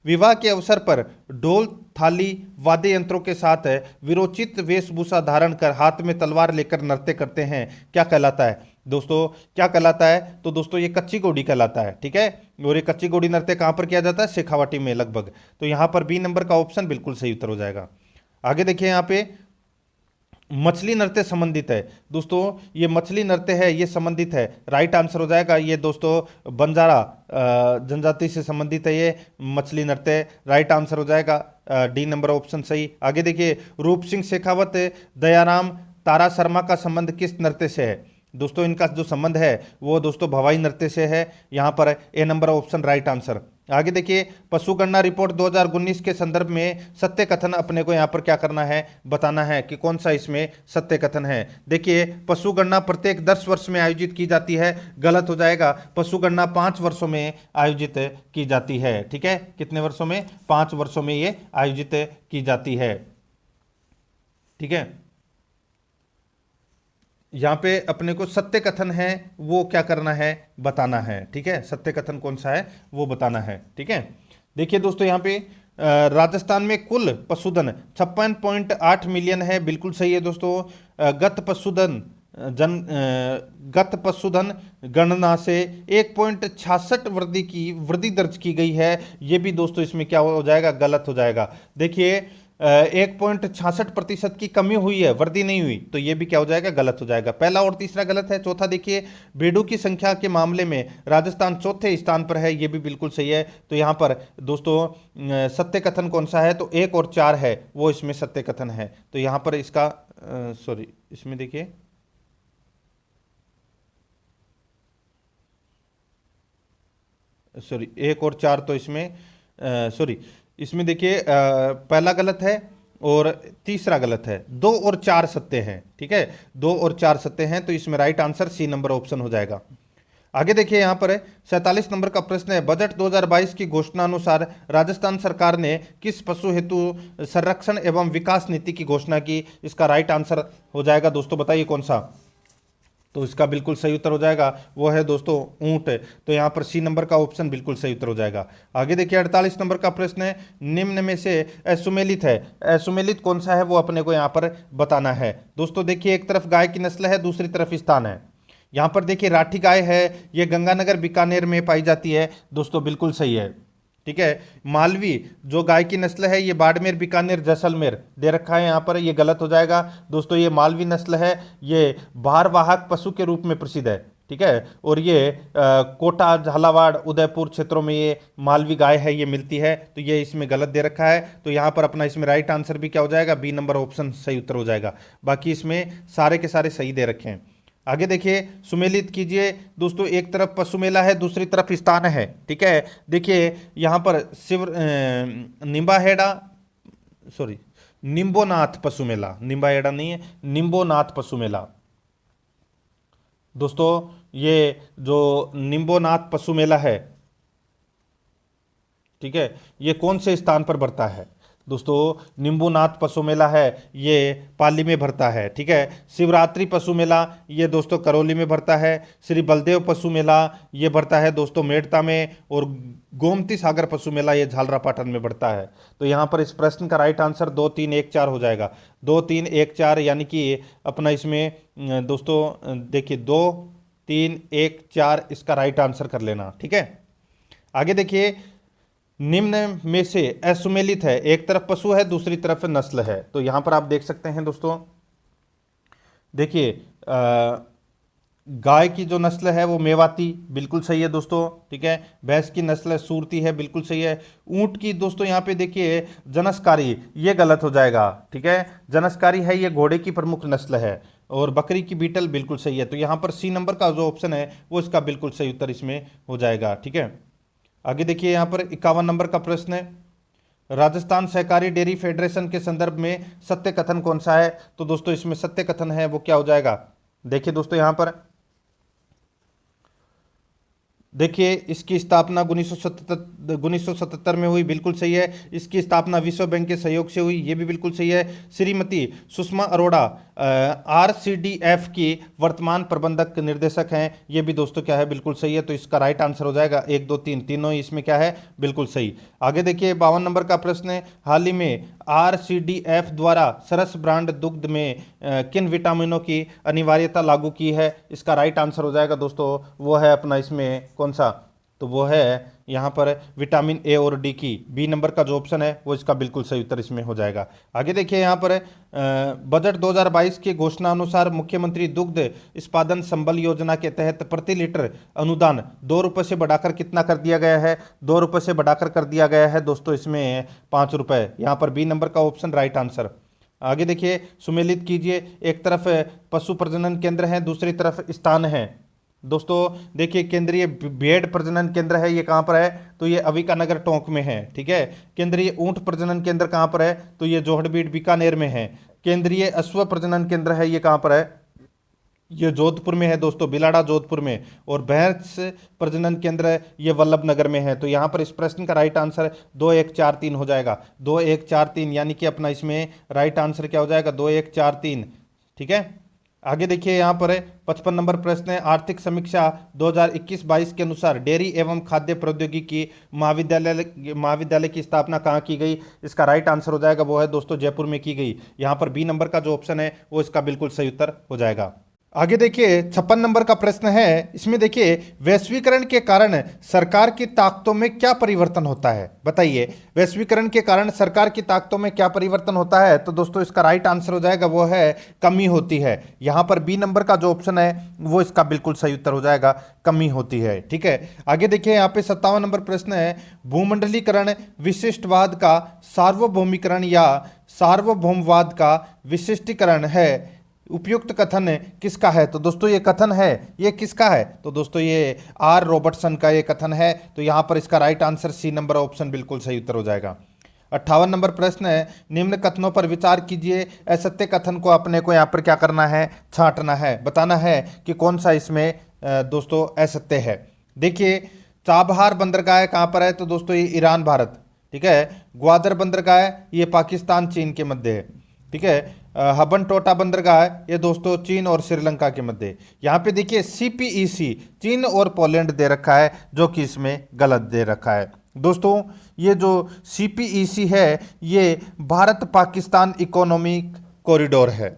विवाह के अवसर पर ढोल, थाली, वाद्य यंत्रों के साथ विरोचित वेशभूषा धारण कर हाथ में तलवार लेकर नृत्य करते हैं, क्या कहलाता है? दोस्तों क्या कहलाता है? तो दोस्तों ये कच्ची घोड़ी कहलाता है। ठीक है, और ये कच्ची घोड़ी नृत्य कहाँ पर किया जाता है? शेखावाटी में लगभग। तो यहाँ पर बी नंबर का ऑप्शन बिल्कुल सही उत्तर हो जाएगा। आगे देखिए, यहाँ पे मछली नृत्य संबंधित है दोस्तों, ये मछली नृत्य है, ये संबंधित है, राइट आंसर हो जाएगा ये दोस्तों बंजारा जनजाति से संबंधित है ये मछली नृत्य, राइट आंसर हो जाएगा डी नंबर ऑप्शन सही। आगे देखिए, रूप सिंह शेखावत, दयाराम, तारा शर्मा का संबंध किस नृत्य से है? दोस्तों इनका जो संबंध है वो दोस्तों भवाई नृत्य से है, यहाँ पर ए नंबर ऑप्शन राइट आंसर। आगे देखिए, पशुगणना रिपोर्ट 2019 के संदर्भ में सत्य कथन अपने को यहाँ पर क्या करना है? बताना है कि कौन सा इसमें सत्य कथन है। देखिए, पशुगणना प्रत्येक 10 वर्ष में आयोजित की जाती है, गलत हो जाएगा। पशुगणना 5 वर्षों में आयोजित की जाती है। ठीक है, कितने वर्षों में? 5 वर्षों में ये आयोजित की जाती है। ठीक है, यहाँ पे अपने को सत्य कथन है वो क्या करना है? बताना है। ठीक है, सत्य कथन कौन सा है वो बताना है। ठीक है, देखिए दोस्तों, यहाँ पे राजस्थान में कुल पशुधन 56.8 मिलियन है, बिल्कुल सही है दोस्तों। गत पशुधन गणना से 1.66 वृद्धि दर्ज की गई है, ये भी दोस्तों इसमें क्या हो जाएगा? गलत हो जाएगा। देखिए 1.66% की कमी हुई है, वृद्धि नहीं हुई, तो ये भी क्या हो जाएगा? गलत हो जाएगा। पहला और तीसरा गलत है। चौथा देखिए, भेड़ों की संख्या के मामले में राजस्थान चौथे स्थान पर है, ये भी बिल्कुल सही है। तो यहाँ पर दोस्तों सत्य कथन कौन सा है? तो 1 और 4 है वो इसमें सत्य कथन है। तो यहाँ पर इसका इसमें देखिए, सॉरी 1 और 4 तो इसमें इसमें देखिए पहला गलत है और तीसरा गलत है, 2 और 4 सत्य हैं। ठीक है, 2 और 4 सत्य हैं, तो इसमें right answer C number option हो जाएगा। आगे देखिए, यहाँ पर 47 नंबर का प्रश्न है, बजट 2022 की घोषणा अनुसार राजस्थान सरकार ने किस पशु हेतु संरक्षण एवं विकास नीति की घोषणा की? इसका राइट आंसर हो जाएगा दोस्तों, बताइए कौन सा? तो इसका बिल्कुल सही उत्तर हो जाएगा वो है दोस्तों ऊंट। तो यहाँ पर सी नंबर का ऑप्शन बिल्कुल सही उत्तर हो जाएगा। आगे देखिए, 48 नंबर का प्रश्न है, निम्न में से असुमेलित है, असुमेलित कौन सा है वो अपने को यहाँ पर बताना है। दोस्तों देखिए, एक तरफ गाय की नस्ल है, दूसरी तरफ स्थान है। यहाँ पर देखिए राठी गाय है, ये गंगानगर बीकानेर में पाई जाती है दोस्तों, बिल्कुल सही है। ठीक है। मालवी जो गाय की नस्ल है ये बाड़मेर, बीकानेर, जैसलमेर दे रखा है यहाँ पर, ये गलत हो जाएगा दोस्तों। ये मालवी नस्ल है, ये भारवाहक पशु के रूप में प्रसिद्ध है, ठीक है। और ये कोटा, झालावाड़, उदयपुर क्षेत्रों में ये मालवी गाय है, ये मिलती है, तो ये इसमें गलत दे रखा है। तो यहाँ पर अपना इसमें राइट आंसर भी क्या हो जाएगा, बी नंबर ऑप्शन सही उत्तर हो जाएगा। बाकी इसमें सारे के सारे सही दे रखे हैं। आगे देखिए, सुमेलित कीजिए दोस्तों। एक तरफ पशु मेला है, दूसरी तरफ स्थान है, ठीक है। देखिए यहाँ पर निम्बाहेड़ा, सॉरी, निम्बोनाथ पशु मेला, निम्बाहेड़ा नहीं है, निम्बोनाथ पशु मेला दोस्तों। ये जो निम्बोनाथ पशु मेला है, ठीक है, ये कौन से स्थान पर बढ़ता है दोस्तों? निम्बूनाथ पशु मेला है, ये पाली में भरता है, ठीक है। शिवरात्रि पशु मेला ये दोस्तों करौली में भरता है। श्री बलदेव पशु मेला ये भरता है दोस्तों मेड़ता में। और गोमती सागर पशु मेला ये झालरापाटन में बढ़ता है। तो यहाँ पर इस प्रश्न का राइट आंसर 2, 3, 1, 4 हो जाएगा। 2, 3, 1, 4 यानी कि अपना इसमें दोस्तों देखिए 2, 3, 1, 4 इसका राइट आंसर कर लेना, ठीक है। आगे देखिए, निम्न में से असुमेलित है, एक तरफ पशु है, दूसरी तरफ नस्ल है। तो यहां पर आप देख सकते हैं दोस्तों, देखिए गाय की जो नस्ल है वो मेवाती, बिल्कुल सही है दोस्तों, ठीक है। भैंस की नस्ल सूरती है, बिल्कुल सही है। ऊंट की दोस्तों यहाँ पे देखिए जनस्कारी, ये गलत हो जाएगा, ठीक है। जनस्कारी है, ये घोड़े की प्रमुख नस्ल है। और बकरी की बीटल बिल्कुल सही है। तो यहाँ पर सी नंबर का जो ऑप्शन है वो इसका बिल्कुल सही उत्तर इसमें हो जाएगा, ठीक है। आगे देखिए, यहाँ पर 51 नंबर का प्रश्न है, राजस्थान सहकारी डेयरी फेडरेशन के संदर्भ में सत्य कथन कौन सा है? तो दोस्तों इसमें सत्य कथन है वो क्या हो जाएगा? देखिए दोस्तों, यहाँ पर देखिए, इसकी स्थापना 1977 में हुई, बिल्कुल सही है। इसकी स्थापना विश्व बैंक के सहयोग से हुई, ये भी बिल्कुल सही है। श्रीमती सुषमा अरोड़ा RCDF की वर्तमान प्रबंधक निर्देशक हैं, ये भी दोस्तों क्या है, बिल्कुल सही है। तो इसका राइट आंसर हो जाएगा 1, 2, 3, तीनों ही इसमें क्या है, बिल्कुल सही। आगे देखिए, 52 नंबर का प्रश्न है, हाल ही में RCDF द्वारा सरस ब्रांड दुग्ध में किन विटामिनों की अनिवार्यता लागू की है? इसका राइट आंसर हो जाएगा दोस्तों, वो है अपना इसमें कौन सा, तो वो है यहाँ पर विटामिन A और D की। बी नंबर का जो ऑप्शन है वो इसका बिल्कुल सही उत्तर इसमें हो जाएगा। आगे देखिए, यहाँ पर बजट 2022 की घोषणा अनुसार मुख्यमंत्री दुग्ध उत्पादन संबल योजना के तहत प्रति लीटर अनुदान 2 रुपये से बढ़ाकर कितना कर दिया गया है? 2 रुपये से बढ़ाकर कर दिया गया है दोस्तों इसमें 5 रुपये। यहाँ पर बी नंबर का ऑप्शन राइट आंसर। आगे देखिए, सुमेलित कीजिए। एक तरफ पशु प्रजनन केंद्र है, दूसरी तरफ स्थान है दोस्तों। देखिए, केंद्रीय भेड़ प्रजनन केंद्र है, ये कहाँ पर है? तो ये अविकानगर टोंक में है, ठीक है। केंद्रीय ऊंट प्रजनन केंद्र कहाँ पर है? तो ये जोहड़बीड़ बीकानेर में है। केंद्रीय अश्व प्रजनन केंद्र है, ये कहाँ पर है? ये जोधपुर में है दोस्तों, बिलाड़ा जोधपुर में। और भैंस प्रजनन केंद्र ये वल्लभनगर में है। तो यहाँ पर इस प्रश्न का राइट आंसर 2, 1, 4, 3 हो जाएगा। 2, 1, 4, 3 यानी कि अपना इसमें राइट आंसर क्या हो जाएगा? 2, 1, 4, 3, ठीक है। आगे देखिए, यहाँ पर 55 नंबर प्रश्न है, आर्थिक समीक्षा 2021-22 के अनुसार डेयरी एवं खाद्य प्रौद्योगिकी महाविद्यालय की स्थापना कहाँ की गई? इसका राइट आंसर हो जाएगा, वो है दोस्तों जयपुर में की गई। यहाँ पर बी नंबर का जो ऑप्शन है वो इसका बिल्कुल सही उत्तर हो जाएगा। आगे देखिए, 56 नंबर का प्रश्न है, इसमें देखिए, वैश्वीकरण के कारण सरकार की ताकतों में क्या परिवर्तन होता है? बताइए, वैश्वीकरण के कारण सरकार की ताकतों में क्या परिवर्तन होता है? तो दोस्तों इसका राइट आंसर हो जाएगा, वो है कमी होती है। यहां पर बी नंबर का जो ऑप्शन है वो इसका बिल्कुल सही उत्तर हो जाएगा, कमी होती है, ठीक है। आगे देखिए, यहाँ पे 57 नंबर प्रश्न है, भूमंडलीकरण विशिष्टवाद का सार्वभौमिकरण या सार्वभौमवाद का विशिष्टीकरण है, उपयुक्त कथन किसका है? तो दोस्तों ये कथन है, ये किसका है? तो दोस्तों ये R. रॉबर्टसन का ये कथन है। तो यहाँ पर इसका right answer C number option बिल्कुल सही उत्तर हो जाएगा। 58 नंबर प्रश्न है, निम्न कथनों पर विचार कीजिए। असत्य कथन को अपने को यहाँ पर क्या करना है? छांटना है, बताना है कि कौन सा इसमें दोस्तों असत्य है। देखिए, चाबहार बंदरगाह कहाँ पर है? तो दोस्तों ये ईरान भारत, ठीक है। ग्वादर बंदरगाह ये पाकिस्तान चीन के मध्य है, ठीक है। हबन टोटा बंदरगाह ये दोस्तों चीन और श्रीलंका के मध्य। यहाँ पे देखिए, CPEC चीन और पोलैंड दे रखा है, जो कि इसमें गलत दे रखा है दोस्तों। ये जो CPEC है ये भारत पाकिस्तान इकोनॉमिक कॉरिडोर है,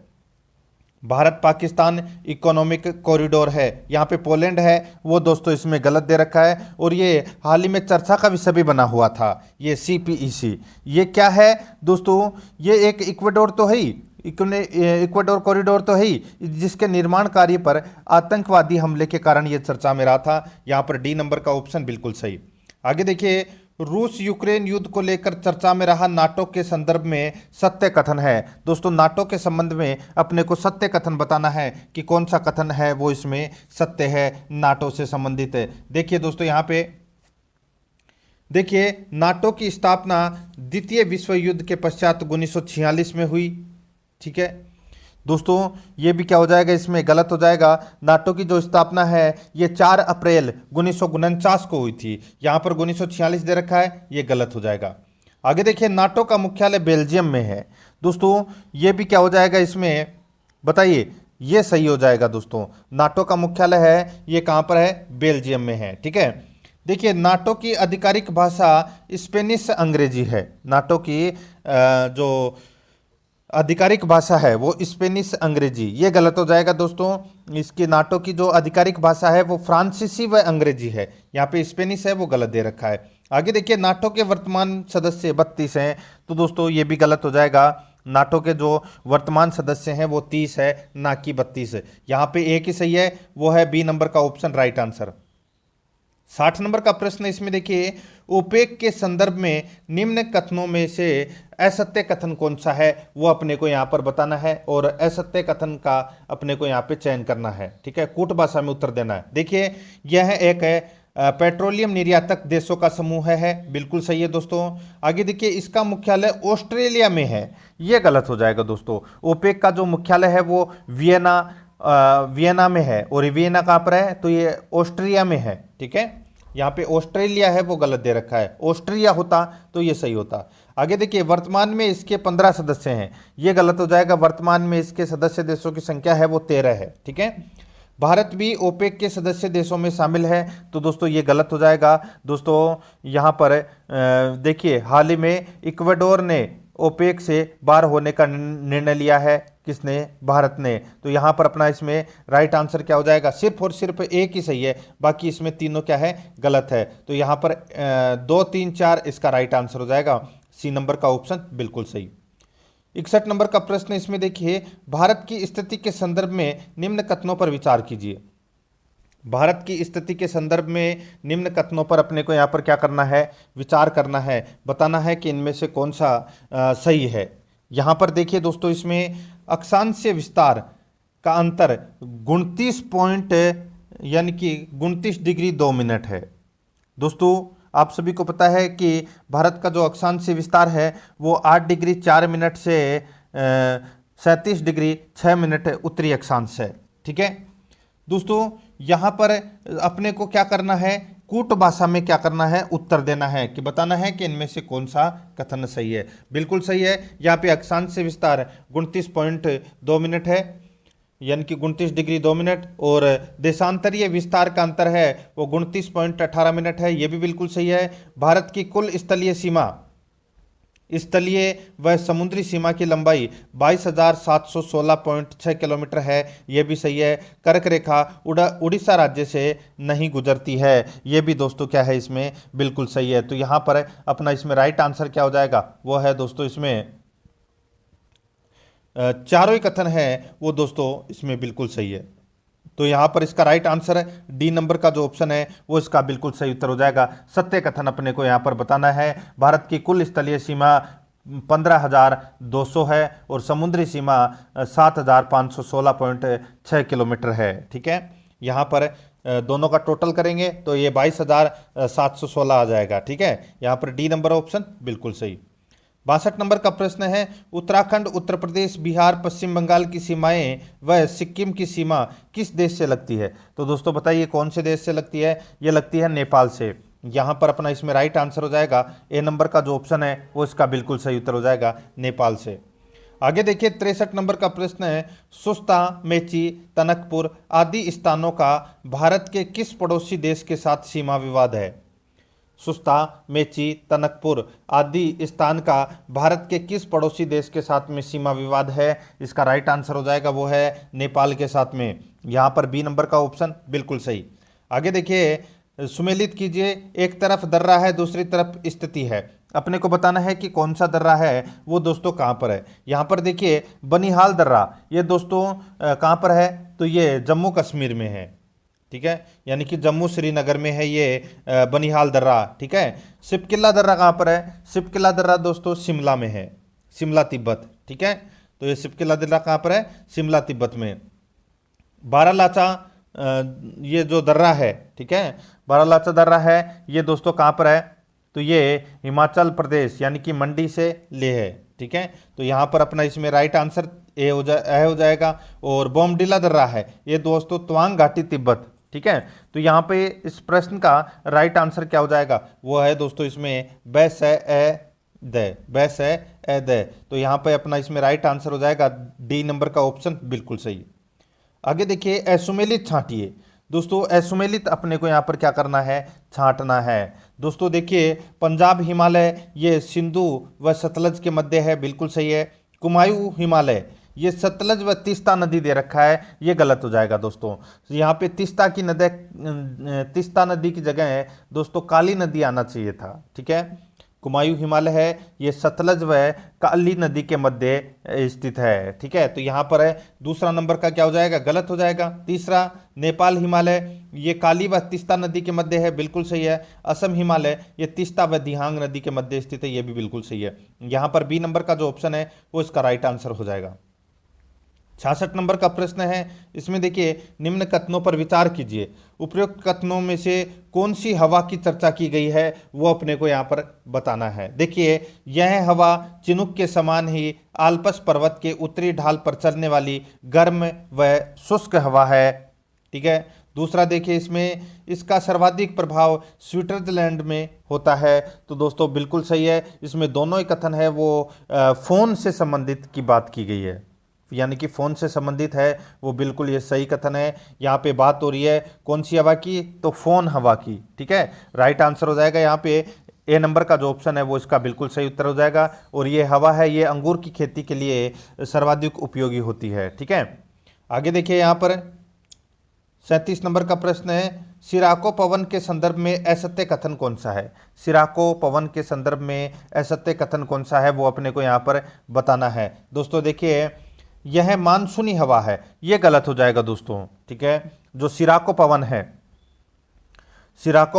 भारत पाकिस्तान इकोनॉमिक कॉरिडोर है, यहाँ पे पोलैंड है वो दोस्तों इसमें गलत दे रखा है। और ये हाल ही में चर्चा का विषय भी बना हुआ था, ये CPEC ये क्या है दोस्तों, ये एक इक्वेडोर तो है ही, इक्वेडोर कॉरिडोर तो है ही, जिसके निर्माण कार्य पर आतंकवादी हमले के कारण ये चर्चा में रहा था। यहाँ पर डी नंबर का ऑप्शन बिल्कुल सही। आगे देखिए, रूस यूक्रेन युद्ध को लेकर चर्चा में रहा नाटो के संदर्भ में सत्य कथन है। दोस्तों नाटो के संबंध में अपने को सत्य कथन बताना है कि कौन सा कथन है वो इसमें सत्य है, नाटो से संबंधित है। देखिए दोस्तों यहाँ पे देखिए, नाटो की स्थापना द्वितीय विश्व युद्ध के पश्चात 1946 में हुई। ठीक है दोस्तों, ये भी क्या हो जाएगा, इसमें गलत हो जाएगा। नाटो की जो स्थापना है ये 4 अप्रैल 1949 को हुई थी, यहाँ पर 1946 दे रखा है, ये गलत हो जाएगा। आगे देखिए, नाटो का मुख्यालय बेल्जियम में है। दोस्तों ये भी क्या हो जाएगा, इसमें बताइए, ये सही हो जाएगा। दोस्तों नाटो का मुख्यालय है ये कहाँ पर है, बेल्जियम में है। ठीक है, देखिए नाटो की आधिकारिक भाषा स्पेनिश अंग्रेजी है। नाटो की जो आधिकारिक भाषा है वो स्पेनिश अंग्रेजी, ये गलत हो जाएगा दोस्तों। इसकी नाटो की जो आधिकारिक भाषा है वो फ्रांसीसी व अंग्रेजी है, यहाँ पे स्पेनिश है वो गलत दे रखा है। आगे देखिए, नाटो के वर्तमान सदस्य 32 हैं, तो दोस्तों ये भी गलत हो जाएगा। नाटो के जो वर्तमान सदस्य हैं वो 30 है, ना कि 32। यहाँ पे एक ही सही है, वो है बी नंबर का ऑप्शन राइट आंसर। 60 नंबर का प्रश्न इसमें देखिए, ओपेक के संदर्भ में निम्न कथनों में से असत्य कथन कौन सा है वो अपने को यहाँ पर बताना है, और असत्य कथन का अपने को यहाँ पे चयन करना है। ठीक है, कूट भाषा में उत्तर देना है। देखिए यह एक है पेट्रोलियम निर्यातक देशों का समूह है, बिल्कुल सही है दोस्तों। आगे देखिए, इसका मुख्यालय ऑस्ट्रेलिया में है, ये गलत हो जाएगा दोस्तों। ओपेक का जो मुख्यालय है वो वियना में है, और वियना कहाँ पर है, तो ये ऑस्ट्रिया में है। ठीक है, यहाँ पे ऑस्ट्रेलिया है वो गलत दे रखा है, ऑस्ट्रिया होता तो ये सही होता। आगे देखिए, वर्तमान में इसके 15 सदस्य हैं, ये गलत हो जाएगा। वर्तमान में इसके सदस्य देशों की संख्या है वो 13 है। ठीक है, भारत भी ओपेक के सदस्य देशों में शामिल है, तो दोस्तों ये गलत हो जाएगा। दोस्तों यहाँ पर देखिए, हाल ही में इक्वाडोर ने ओपेक से बाहर होने का निर्णय लिया है। किसने, भारत ने। तो यहाँ पर अपना इसमें राइट आंसर क्या हो जाएगा, सिर्फ और सिर्फ एक ही सही है, बाकी इसमें तीनों क्या है, गलत है। तो यहाँ पर 2, 3, 4 इसका राइट आंसर हो जाएगा, सी नंबर का ऑप्शन बिल्कुल सही। 61 नंबर का प्रश्न इसमें देखिए, भारत की स्थिति के संदर्भ में निम्न कथनों पर विचार कीजिए। भारत की स्थिति के संदर्भ में निम्न कथनों पर अपने को यहाँ पर क्या करना है, विचार करना है, बताना है कि इनमें से कौन सा सही है। यहाँ पर देखिए दोस्तों, इसमें अक्षांशीय विस्तार का अंतर 29 पॉइंट यानी कि 29 डिग्री 2 मिनट है। दोस्तों आप सभी को पता है कि भारत का जो अक्षांशीय विस्तार है वो 8 डिग्री 4 मिनट से 37 डिग्री 6 मिनट उत्तरी अक्षांश है। ठीक है दोस्तों, यहाँ पर अपने को क्या करना है, कूट भाषा में क्या करना है, उत्तर देना है कि बताना है कि इनमें से कौन सा कथन सही है। बिल्कुल सही है, यहाँ पे अक्षांशीय विस्तार 29.2 मिनट है, यानी कि 29 डिग्री 2 मिनट, और देशांतरीय विस्तार का अंतर है वो 29.18 मिनट है, ये भी बिल्कुल सही है। भारत की कुल स्थलीय सीमा, स्थलीय व समुद्री सीमा की लंबाई 22,716.6 किलोमीटर है, यह भी सही है। कर्क रेखा उड़ीसा राज्य से नहीं गुजरती है, यह भी दोस्तों क्या है, इसमें बिल्कुल सही है। तो यहाँ पर अपना इसमें राइट आंसर क्या हो जाएगा, वो है दोस्तों इसमें चारों ही कथन है वो दोस्तों इसमें बिल्कुल सही है। तो यहाँ पर इसका राइट आंसर है डी नंबर का जो ऑप्शन है वो इसका बिल्कुल सही उत्तर हो जाएगा। सत्य कथन अपने को यहाँ पर बताना है। भारत की कुल स्थलीय सीमा 15,200 है और समुद्री सीमा 7,516.6 किलोमीटर है। ठीक है, यहाँ पर दोनों का टोटल करेंगे तो ये 22,716 आ जाएगा। ठीक है, यहाँ पर डी नंबर ऑप्शन बिल्कुल सही। 62 नंबर का प्रश्न है, उत्तराखंड, उत्तर प्रदेश, बिहार, पश्चिम बंगाल की सीमाएं व सिक्किम की सीमा किस देश से लगती है। तो दोस्तों बताइए कौन से देश से लगती है, ये लगती है नेपाल से। यहाँ पर अपना इसमें राइट आंसर हो जाएगा ए नंबर का जो ऑप्शन है वो इसका बिल्कुल सही उत्तर हो जाएगा, नेपाल से। आगे देखिए 63 नंबर का प्रश्न है, सुस्ता, मेची, टनकपुर आदि स्थानों का भारत के किस पड़ोसी देश के साथ सीमा विवाद है। सुस्ता, मेची, टनकपुर आदि स्थान का भारत के किस पड़ोसी देश के साथ में सीमा विवाद है? इसका राइट आंसर हो जाएगा वो है नेपाल के साथ में। यहाँ पर बी नंबर का ऑप्शन बिल्कुल सही। आगे देखिए, सुमेलित कीजिए, एक तरफ दर्रा है दूसरी तरफ स्थिति है। अपने को बताना है कि कौन सा दर्रा है वो दोस्तों कहाँ पर है। यहाँ पर देखिए बनिहाल दर्रा, ये दोस्तों कहाँ पर है? तो ये जम्मू कश्मीर में है, ठीक है, यानी कि जम्मू श्रीनगर में है ये बनिहाल दर्रा, ठीक है। सिपकिला दर्रा कहाँ पर है? सिपकिला दर्रा दोस्तों शिमला में है, शिमला तिब्बत, ठीक है। तो ये सिपकिला दर्रा कहाँ पर है? शिमला तिब्बत में। बारालाचा ये जो दर्रा है, ठीक है, बारालाचा दर्रा है, ये दोस्तों कहाँ पर है? तो ये हिमाचल प्रदेश यानी कि मंडी से ले है, ठीक है। तो यहाँ पर अपना इसमें राइट आंसर ए हो जाएगा। और बोमडिला दर्रा है, ये दोस्तों तवांग घाटी तिब्बत, ठीक है। तो यहाँ पे इस प्रश्न का राइट आंसर क्या हो जाएगा? वो है दोस्तों इसमें बैस ए द। तो यहाँ पे अपना इसमें राइट आंसर हो जाएगा डी नंबर का ऑप्शन बिल्कुल सही। आगे देखिए, असुमेलित छांटिए। दोस्तों असुमेलित अपने को यहाँ पर क्या करना है? छांटना है। दोस्तों देखिए, पंजाब हिमालय ये सिंधु व सतलज के मध्य है, बिल्कुल सही है। कुमायूं हिमालय ये सतलज व तीस्ता नदी दे रखा है, ये गलत हो जाएगा दोस्तों। यहाँ पे तीस्ता नदी की जगह है दोस्तों काली नदी आना चाहिए था, ठीक है। कुमायूं हिमालय है, ये सतलज व काली नदी के मध्य स्थित है, ठीक है। तो यहाँ पर है दूसरा नंबर का क्या हो जाएगा? गलत हो जाएगा। तीसरा नेपाल हिमालय ये काली व तीस्ता नदी के मध्य है, बिल्कुल सही है। असम हिमालय ये तीस्ता व दिहांग नदी के मध्य स्थित है, ये भी बिल्कुल सही है। यहाँ पर बी नंबर का जो ऑप्शन है वो इसका राइट आंसर हो जाएगा। 66 नंबर का प्रश्न है, इसमें देखिए, निम्न कथनों पर विचार कीजिए। उपयुक्त कथनों में से कौन सी हवा की चर्चा की गई है वो अपने को यहाँ पर बताना है। देखिए, यह हवा चिनुक के समान ही आल्प्स पर्वत के उत्तरी ढाल पर चलने वाली गर्म व शुष्क हवा है, ठीक है। दूसरा देखिए, इसमें इसका सर्वाधिक प्रभाव स्विट्जरलैंड में होता है, तो दोस्तों बिल्कुल सही है। इसमें दोनों ही कथन है वो फोन से संबंधित की बात की गई है, यानी कि फ़ोन से संबंधित है, वो बिल्कुल ये सही कथन है। यहाँ पे बात हो रही है कौन सी हवा की? तो फ़ोन हवा की, ठीक है। राइट आंसर हो जाएगा यहाँ पे ए नंबर का जो ऑप्शन है वो इसका बिल्कुल सही उत्तर हो जाएगा। और ये हवा है ये अंगूर की खेती के लिए सर्वाधिक उपयोगी होती है, ठीक है। आगे देखिए, यहाँ पर 37 नंबर का प्रश्न है, सिराको पवन के संदर्भ में असत्य कथन कौन सा है? सिराको पवन के संदर्भ में असत्य कथन कौन सा है वो अपने को यहाँ पर बताना है। दोस्तों देखिए, यह मानसूनी हवा है, यह गलत हो जाएगा दोस्तों, ठीक है। जो सिराको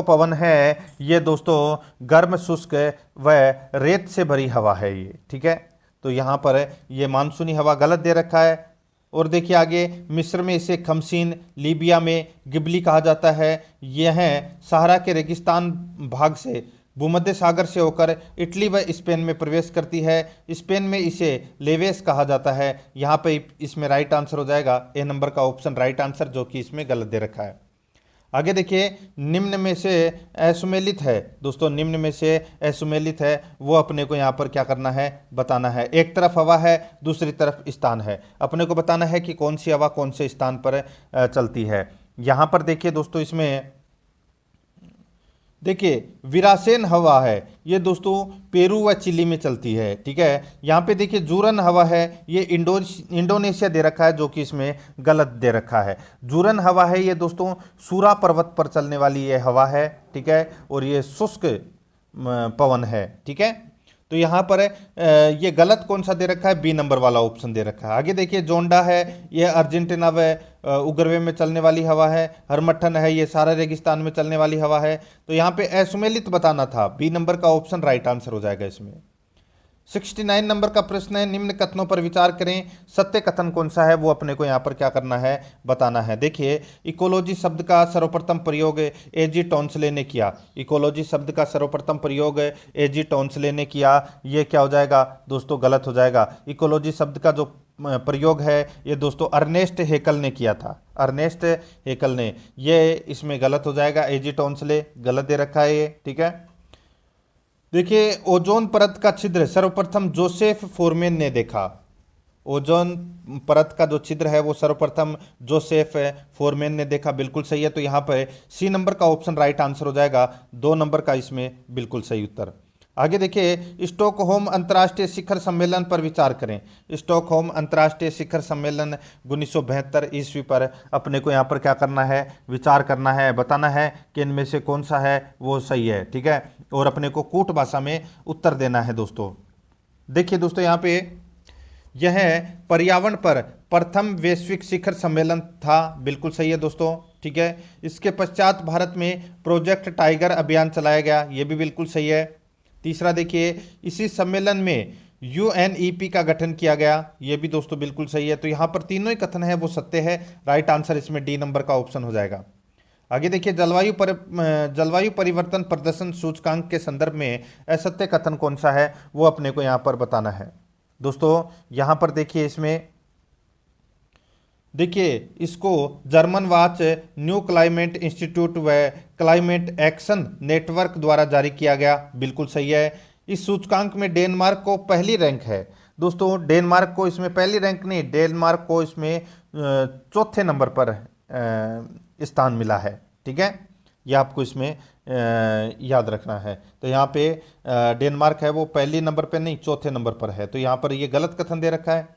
पवन है ये दोस्तों गर्म शुष्क व रेत से भरी हवा है ये, ठीक है। तो यहाँ पर ये मानसूनी हवा गलत दे रखा है। और देखिए आगे, मिस्र में इसे खमसीन, लीबिया में गिबली कहा जाता है। यह सहारा के रेगिस्तान भाग से भूमध्य सागर से होकर इटली व स्पेन में प्रवेश करती है। स्पेन में इसे लेवेस कहा जाता है। यहाँ पे इसमें राइट आंसर हो जाएगा ए नंबर का ऑप्शन राइट आंसर, जो कि इसमें गलत दे रखा है। आगे देखिए, निम्न में से असुमेलित है दोस्तों, निम्न में से असुमेलित है वो अपने को यहाँ पर क्या करना है? बताना है। एक तरफ हवा है दूसरी तरफ स्थान है, अपने को बताना है कि कौन सी हवा कौन से स्थान पर चलती है। यहाँ पर देखिए दोस्तों, इसमें देखिए विरासेन हवा है, ये दोस्तों पेरू व चिली में चलती है, ठीक है। यहाँ पे देखिए जूरन हवा है, ये इंडोनेशिया दे रखा है, जो कि इसमें गलत दे रखा है। जूरन हवा है ये दोस्तों सूरा पर्वत पर चलने वाली ये हवा है, ठीक है। और ये शुष्क पवन है, ठीक है। तो यहाँ पर ये गलत कौन सा दे रखा है? बी नंबर वाला ऑप्शन दे रखा है। आगे देखिए, जोंडा है ये अर्जेंटीना व उग्रवे में चलने वाली हवा है। हरमट्ठन है ये सारा रेगिस्तान में चलने वाली हवा है। तो यहाँ पे असुमेलित बताना था, बी नंबर का ऑप्शन राइट आंसर हो जाएगा इसमें। 69 नंबर का प्रश्न है, निम्न कथनों पर विचार करें, सत्य कथन कौन सा है वो अपने को यहाँ पर क्या करना है? बताना है। देखिए, इकोलॉजी शब्द का सर्वप्रथम प्रयोग एजी टॉन्सले ने किया। इकोलॉजी शब्द का सर्वप्रथम प्रयोग एजी टॉन्सले ने किया, ये क्या हो जाएगा दोस्तों? गलत हो जाएगा। इकोलॉजी शब्द का जो प्रयोग है ये दोस्तों अर्नेस्ट हेकल ने किया था, अर्नेस्ट हेकल ने, ये इसमें गलत हो जाएगा। एजी टॉन्सले गलत दे रखा है ये, ठीक है। देखिए, ओजोन परत का छिद्र सर्वप्रथम जोसेफ फोरमैन ने देखा। ओजोन परत का जो छिद्र है वो सर्वप्रथम जोसेफ फोरमैन ने देखा, बिल्कुल सही है। तो यहाँ पर सी नंबर का ऑप्शन राइट आंसर हो जाएगा, 2 नंबर का इसमें बिल्कुल सही उत्तर। आगे देखिए, स्टॉकहोम अंतर्राष्ट्रीय शिखर सम्मेलन पर विचार करें। स्टॉकहोम अंतर्राष्ट्रीय शिखर सम्मेलन 1972 ईस्वी पर अपने को यहाँ पर क्या करना है, विचार करना है, बताना है कि इनमें से कौन सा है वो सही है, ठीक है। और अपने को कूट भाषा में उत्तर देना है दोस्तों। देखिए दोस्तों, यहाँ पे यह पर्यावरण पर प्रथम वैश्विक शिखर सम्मेलन था, बिल्कुल सही है दोस्तों, ठीक है। इसके पश्चात भारत में प्रोजेक्ट टाइगर अभियान चलाया गया, ये भी बिल्कुल सही है। तीसरा देखिए, इसी सम्मेलन में यूएनईपी का गठन किया गया, ये भी दोस्तों बिल्कुल सही है। तो यहाँ पर तीनों ही कथन है वो सत्य है, राइट आंसर इसमें डी नंबर का ऑप्शन हो जाएगा। आगे देखिए, जलवायु परिवर्तन प्रदर्शन सूचकांक के संदर्भ में असत्य कथन कौन सा है वो अपने को यहाँ पर बताना है दोस्तों। यहाँ पर देखिए, इसमें देखिए इसको German watch, new climate institute व क्लाइमेट एक्शन नेटवर्क द्वारा जारी किया गया, बिल्कुल सही है। इस सूचकांक में डेनमार्क को पहली रैंक है दोस्तों। डेनमार्क को इसमें पहली रैंक नहीं, डेनमार्क को इसमें चौथे नंबर पर स्थान मिला है, ठीक है। ये आपको इसमें याद रखना है। तो यहाँ पे डेनमार्क है वो पहली नंबर पे नहीं, चौथे नंबर पर है। तो यहाँ पर ये गलत कथन दे रखा है।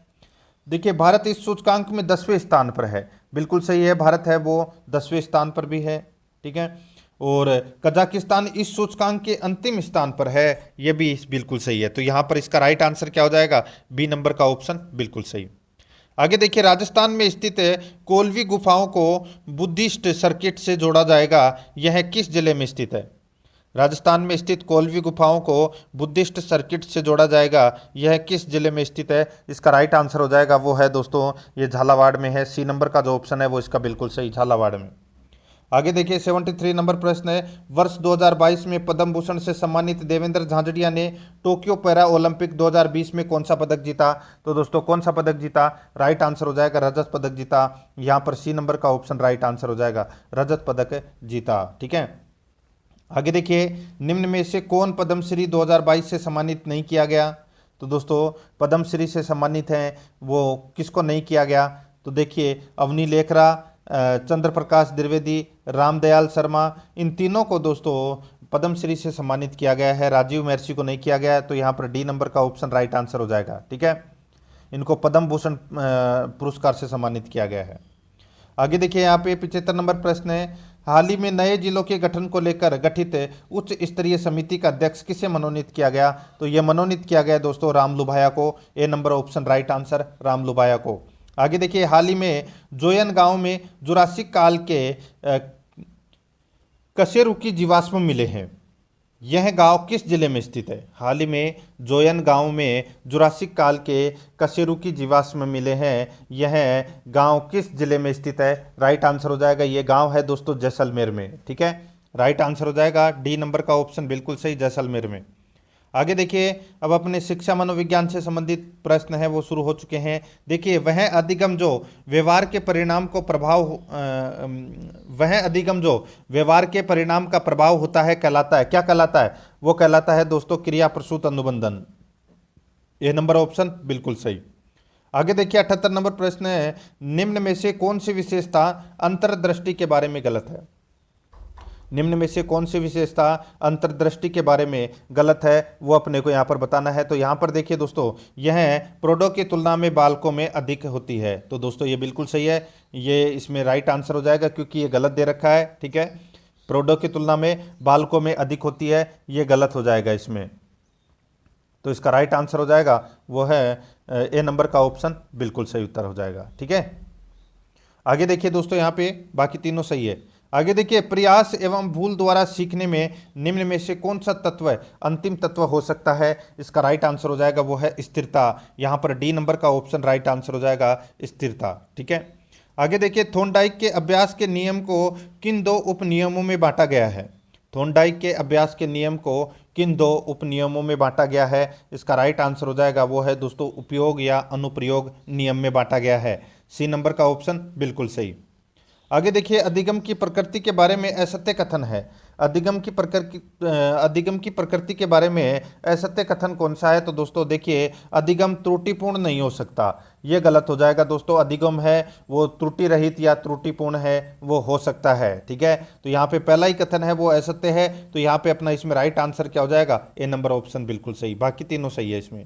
देखिए, भारत इस सूचकांक में 10वें स्थान पर है, बिल्कुल सही है। भारत है वो 10वें स्थान पर भी है, ठीक है। और कजाकिस्तान इस सूचकांक के अंतिम स्थान पर है, ये भी बिल्कुल सही है। तो यहाँ पर इसका राइट आंसर क्या हो जाएगा, बी नंबर का ऑप्शन बिल्कुल सही। आगे देखिए, राजस्थान में स्थित कोलवी गुफाओं को बुद्धिस्ट सर्किट से जोड़ा जाएगा, यह किस जिले में स्थित है। राजस्थान में स्थित कोलवी गुफाओं को बुद्धिस्ट सर्किट से जोड़ा जाएगा, यह किस जिले में स्थित है। इसका राइट आंसर हो जाएगा वो है दोस्तों, ये झालावाड़ में है। सी नंबर का जो ऑप्शन है वो इसका बिल्कुल सही, झालावाड़ में। आगे देखिए, 73 नंबर प्रश्न है, वर्ष 2022 में पद्म भूषण से सम्मानित देवेंद्र झांझड़िया ने टोक्यो पैरा ओलंपिक 2020 में कौन सा पदक जीता। तो दोस्तों, कौन सा पदक जीता, राइट आंसर हो जाएगा रजत पदक जीता। यहाँ पर सी नंबर का ऑप्शन राइट आंसर हो जाएगा, रजत पदक जीता, ठीक है। आगे देखिए, निम्न में से कौन पद्मश्री 2022 से सम्मानित नहीं किया गया। तो दोस्तों, पद्मश्री से सम्मानित हैं वो किसको नहीं किया गया। तो देखिए, अवनी लेखरा, चंद्र प्रकाश द्विवेदी, रामदयाल शर्मा, इन तीनों को दोस्तों पद्मश्री से सम्मानित किया गया है, राजीव महर्षि को नहीं किया गया है। तो यहाँ पर डी नंबर का ऑप्शन राइट आंसर हो जाएगा, ठीक है। इनको पद्म भूषण पुरस्कार से सम्मानित किया गया है। आगे देखिए, यहाँ पे 75 नंबर प्रश्न है, हाल ही में नए जिलों के गठन को लेकर गठित उच्च स्तरीय समिति का अध्यक्ष किसे मनोनीत किया गया। तो यह मनोनीत किया गया दोस्तों रामलुभाया को, A number option right answer, Ramlubhaya को। आगे देखिए, हाल ही में जोयन गांव में जुरासिक काल के कशेरुकी जीवाश्म मिले हैं, यह गांव किस जिले में स्थित है। हाल ही में जोयन गांव में जुरासिक काल के कशेरुकी जीवाश्म मिले हैं, यह गांव किस जिले में स्थित है। राइट आंसर हो जाएगा, यह गांव है दोस्तों जैसलमेर में, ठीक है। राइट आंसर हो जाएगा डी नंबर का ऑप्शन बिल्कुल सही, जैसलमेर में। आगे देखिए, अब अपने शिक्षा मनोविज्ञान से संबंधित प्रश्न है वो शुरू हो चुके हैं। देखिए, वह अधिगम जो व्यवहार के परिणाम का प्रभाव होता है कहलाता है, क्या कहलाता है, वो कहलाता है दोस्तों क्रिया प्रसूत अनुबंधन, ए नंबर ऑप्शन बिल्कुल सही। आगे देखिए, 78 नंबर प्रश्न है, निम्न में से कौन सी विशेषता अंतर्दृष्टि के बारे में गलत है। निम्न में से कौन सी विशेषता अंतर्दृष्टि के बारे में गलत है वो अपने को यहाँ पर बताना है। तो यहाँ पर देखिए दोस्तों, यह प्रौढ़ों की तुलना में बालकों में अधिक होती है। तो दोस्तों ये बिल्कुल सही है, ये इसमें राइट आंसर हो जाएगा क्योंकि ये गलत दे रखा है, ठीक है। प्रौढ़ों की तुलना में बालकों में अधिक होती है, ये गलत हो जाएगा इसमें। तो इसका राइट आंसर हो जाएगा वो है ए नंबर का ऑप्शन बिल्कुल सही उत्तर हो जाएगा, ठीक है। आगे देखिए दोस्तों, यहाँ पे बाकी तीनों सही है। आगे देखिए, प्रयास एवं भूल द्वारा सीखने में निम्न में से कौन सा तत्व अंतिम तत्व हो सकता है। इसका राइट आंसर हो जाएगा वो है स्थिरता, यहाँ पर डी नंबर का ऑप्शन राइट आंसर हो जाएगा स्थिरता, ठीक है। आगे देखिए, थॉर्नडाइक के अभ्यास के नियम को किन दो उपनियमों में बांटा गया है। थॉर्नडाइक के अभ्यास के नियम को किन दो उपनियमों में बांटा गया है। इसका राइट आंसर हो जाएगा वो है दोस्तों उपयोग या अनुप्रयोग नियम में बांटा गया है, सी नंबर का ऑप्शन बिल्कुल सही। आगे देखिए, अधिगम की प्रकृति के बारे में असत्य कथन है। अधिगम की प्रकृति के बारे में असत्य कथन कौन सा है? तो दोस्तों देखिए, अधिगम त्रुटिपूर्ण नहीं हो सकता, ये गलत हो जाएगा दोस्तों। अधिगम है वो त्रुटि रहित या त्रुटिपूर्ण है, वो हो सकता है, ठीक है। तो यहाँ पे पहला ही कथन है वो असत्य है, तो यहाँ पे अपना इसमें राइट आंसर क्या हो जाएगा? ए नंबर ऑप्शन बिल्कुल सही, बाकी तीनों सही है इसमें।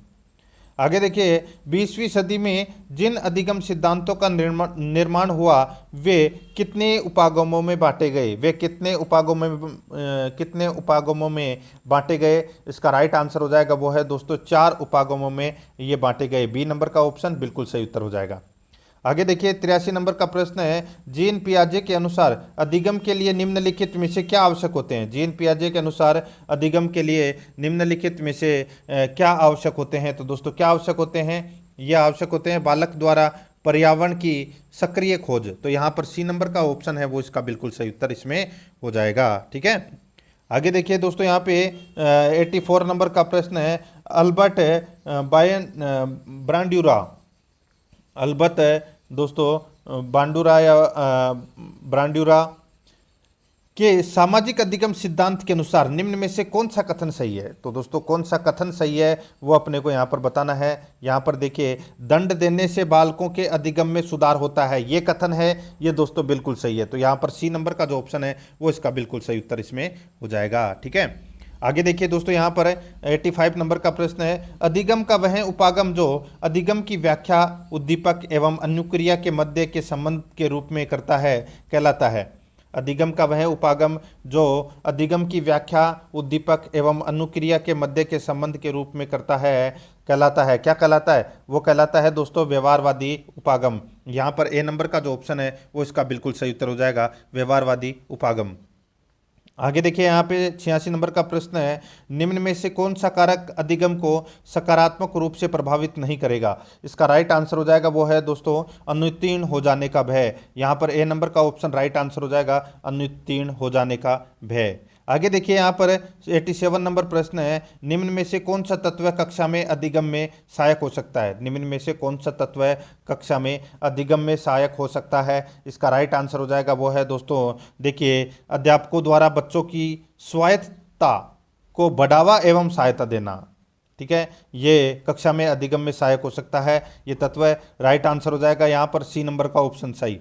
आगे देखिए, 20वीं सदी में जिन अधिगम सिद्धांतों का निर्माण हुआ वे कितने उपागमों में बांटे गए? वे कितने उपागमों में बांटे गए? इसका राइट आंसर हो जाएगा वो है दोस्तों 4 उपागमों में ये बांटे गए। बी नंबर का ऑप्शन बिल्कुल सही उत्तर हो जाएगा। आगे देखिए, 83 नंबर का प्रश्न है, जीन पियाजे के अनुसार अधिगम के लिए निम्नलिखित में से क्या आवश्यक होते हैं? जीन पियाजे के अनुसार अधिगम के लिए निम्नलिखित में से क्या आवश्यक होते हैं? तो दोस्तों क्या आवश्यक होते हैं? ये आवश्यक होते हैं बालक द्वारा पर्यावरण की सक्रिय खोज। तो यहाँ पर सी नंबर का ऑप्शन है वो इसका बिल्कुल सही उत्तर इसमें हो जाएगा, ठीक है। आगे देखिए दोस्तों, यहाँ पे 84 नंबर का प्रश्न है, अल्बर्ट बांडुरा या ब्रांड्यूरा के सामाजिक अधिगम सिद्धांत के अनुसार निम्न में से कौन सा कथन सही है? तो दोस्तों कौन सा कथन सही है वो अपने को यहाँ पर बताना है। यहाँ पर देखिए, दंड देने से बालकों के अधिगम में सुधार होता है, ये कथन है, ये दोस्तों बिल्कुल सही है। तो यहाँ पर सी नंबर का जो ऑप्शन है वो इसका बिल्कुल सही उत्तर इसमें हो जाएगा, ठीक है। आगे देखिए दोस्तों, यहाँ पर 85 नंबर का प्रश्न है, अधिगम का वह उपागम जो अधिगम की व्याख्या उद्दीपक एवं अनुक्रिया के मध्य के संबंध के रूप में करता है कहलाता है। अधिगम का वह उपागम जो अधिगम की व्याख्या उद्दीपक एवं अनुक्रिया के मध्य के संबंध के रूप में करता है कहलाता है। क्या कहलाता है? वो कहलाता है दोस्तों व्यवहारवादी उपागम। यहाँ पर ए नंबर का जो ऑप्शन है वो इसका बिल्कुल सही उत्तर हो जाएगा, व्यवहारवादी उपागम। आगे देखिए, यहाँ पे 86 नंबर का प्रश्न है, निम्न में से कौन सा कारक अधिगम को सकारात्मक रूप से प्रभावित नहीं करेगा? इसका राइट आंसर हो जाएगा वो है दोस्तों अनुत्तीर्ण हो जाने का भय। यहाँ पर ए नंबर का ऑप्शन राइट आंसर हो जाएगा, अनुत्तीर्ण हो जाने का भय। आगे देखिए, यहाँ पर 87 नंबर प्रश्न है, निम्न में से कौन सा तत्व कक्षा में अधिगम में सहायक हो सकता है? निम्न में से कौन सा तत्व कक्षा में अधिगम में सहायक हो सकता है? इसका राइट आंसर हो जाएगा वो है दोस्तों, देखिए, अध्यापकों द्वारा बच्चों की स्वायत्तता को बढ़ावा एवं सहायता देना, ठीक है, ये कक्षा में अधिगम में सहायक हो सकता है, ये तत्व राइट आंसर हो जाएगा यहाँ पर सी नंबर का ऑप्शन सही।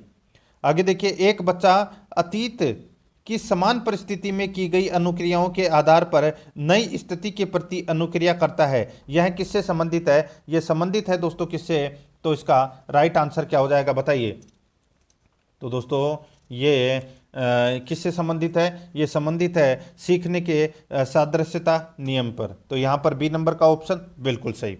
आगे देखिए, एक बच्चा अतीत कि समान परिस्थिति में की गई अनुक्रियाओं के आधार पर नई स्थिति के प्रति अनुक्रिया करता है, यह किससे संबंधित है? यह संबंधित है दोस्तों किससे? तो इसका राइट आंसर क्या हो जाएगा बताइए। तो दोस्तों ये किससे संबंधित है? ये संबंधित है सीखने के सादृश्यता नियम पर। तो यहाँ पर बी नंबर का ऑप्शन बिल्कुल सही।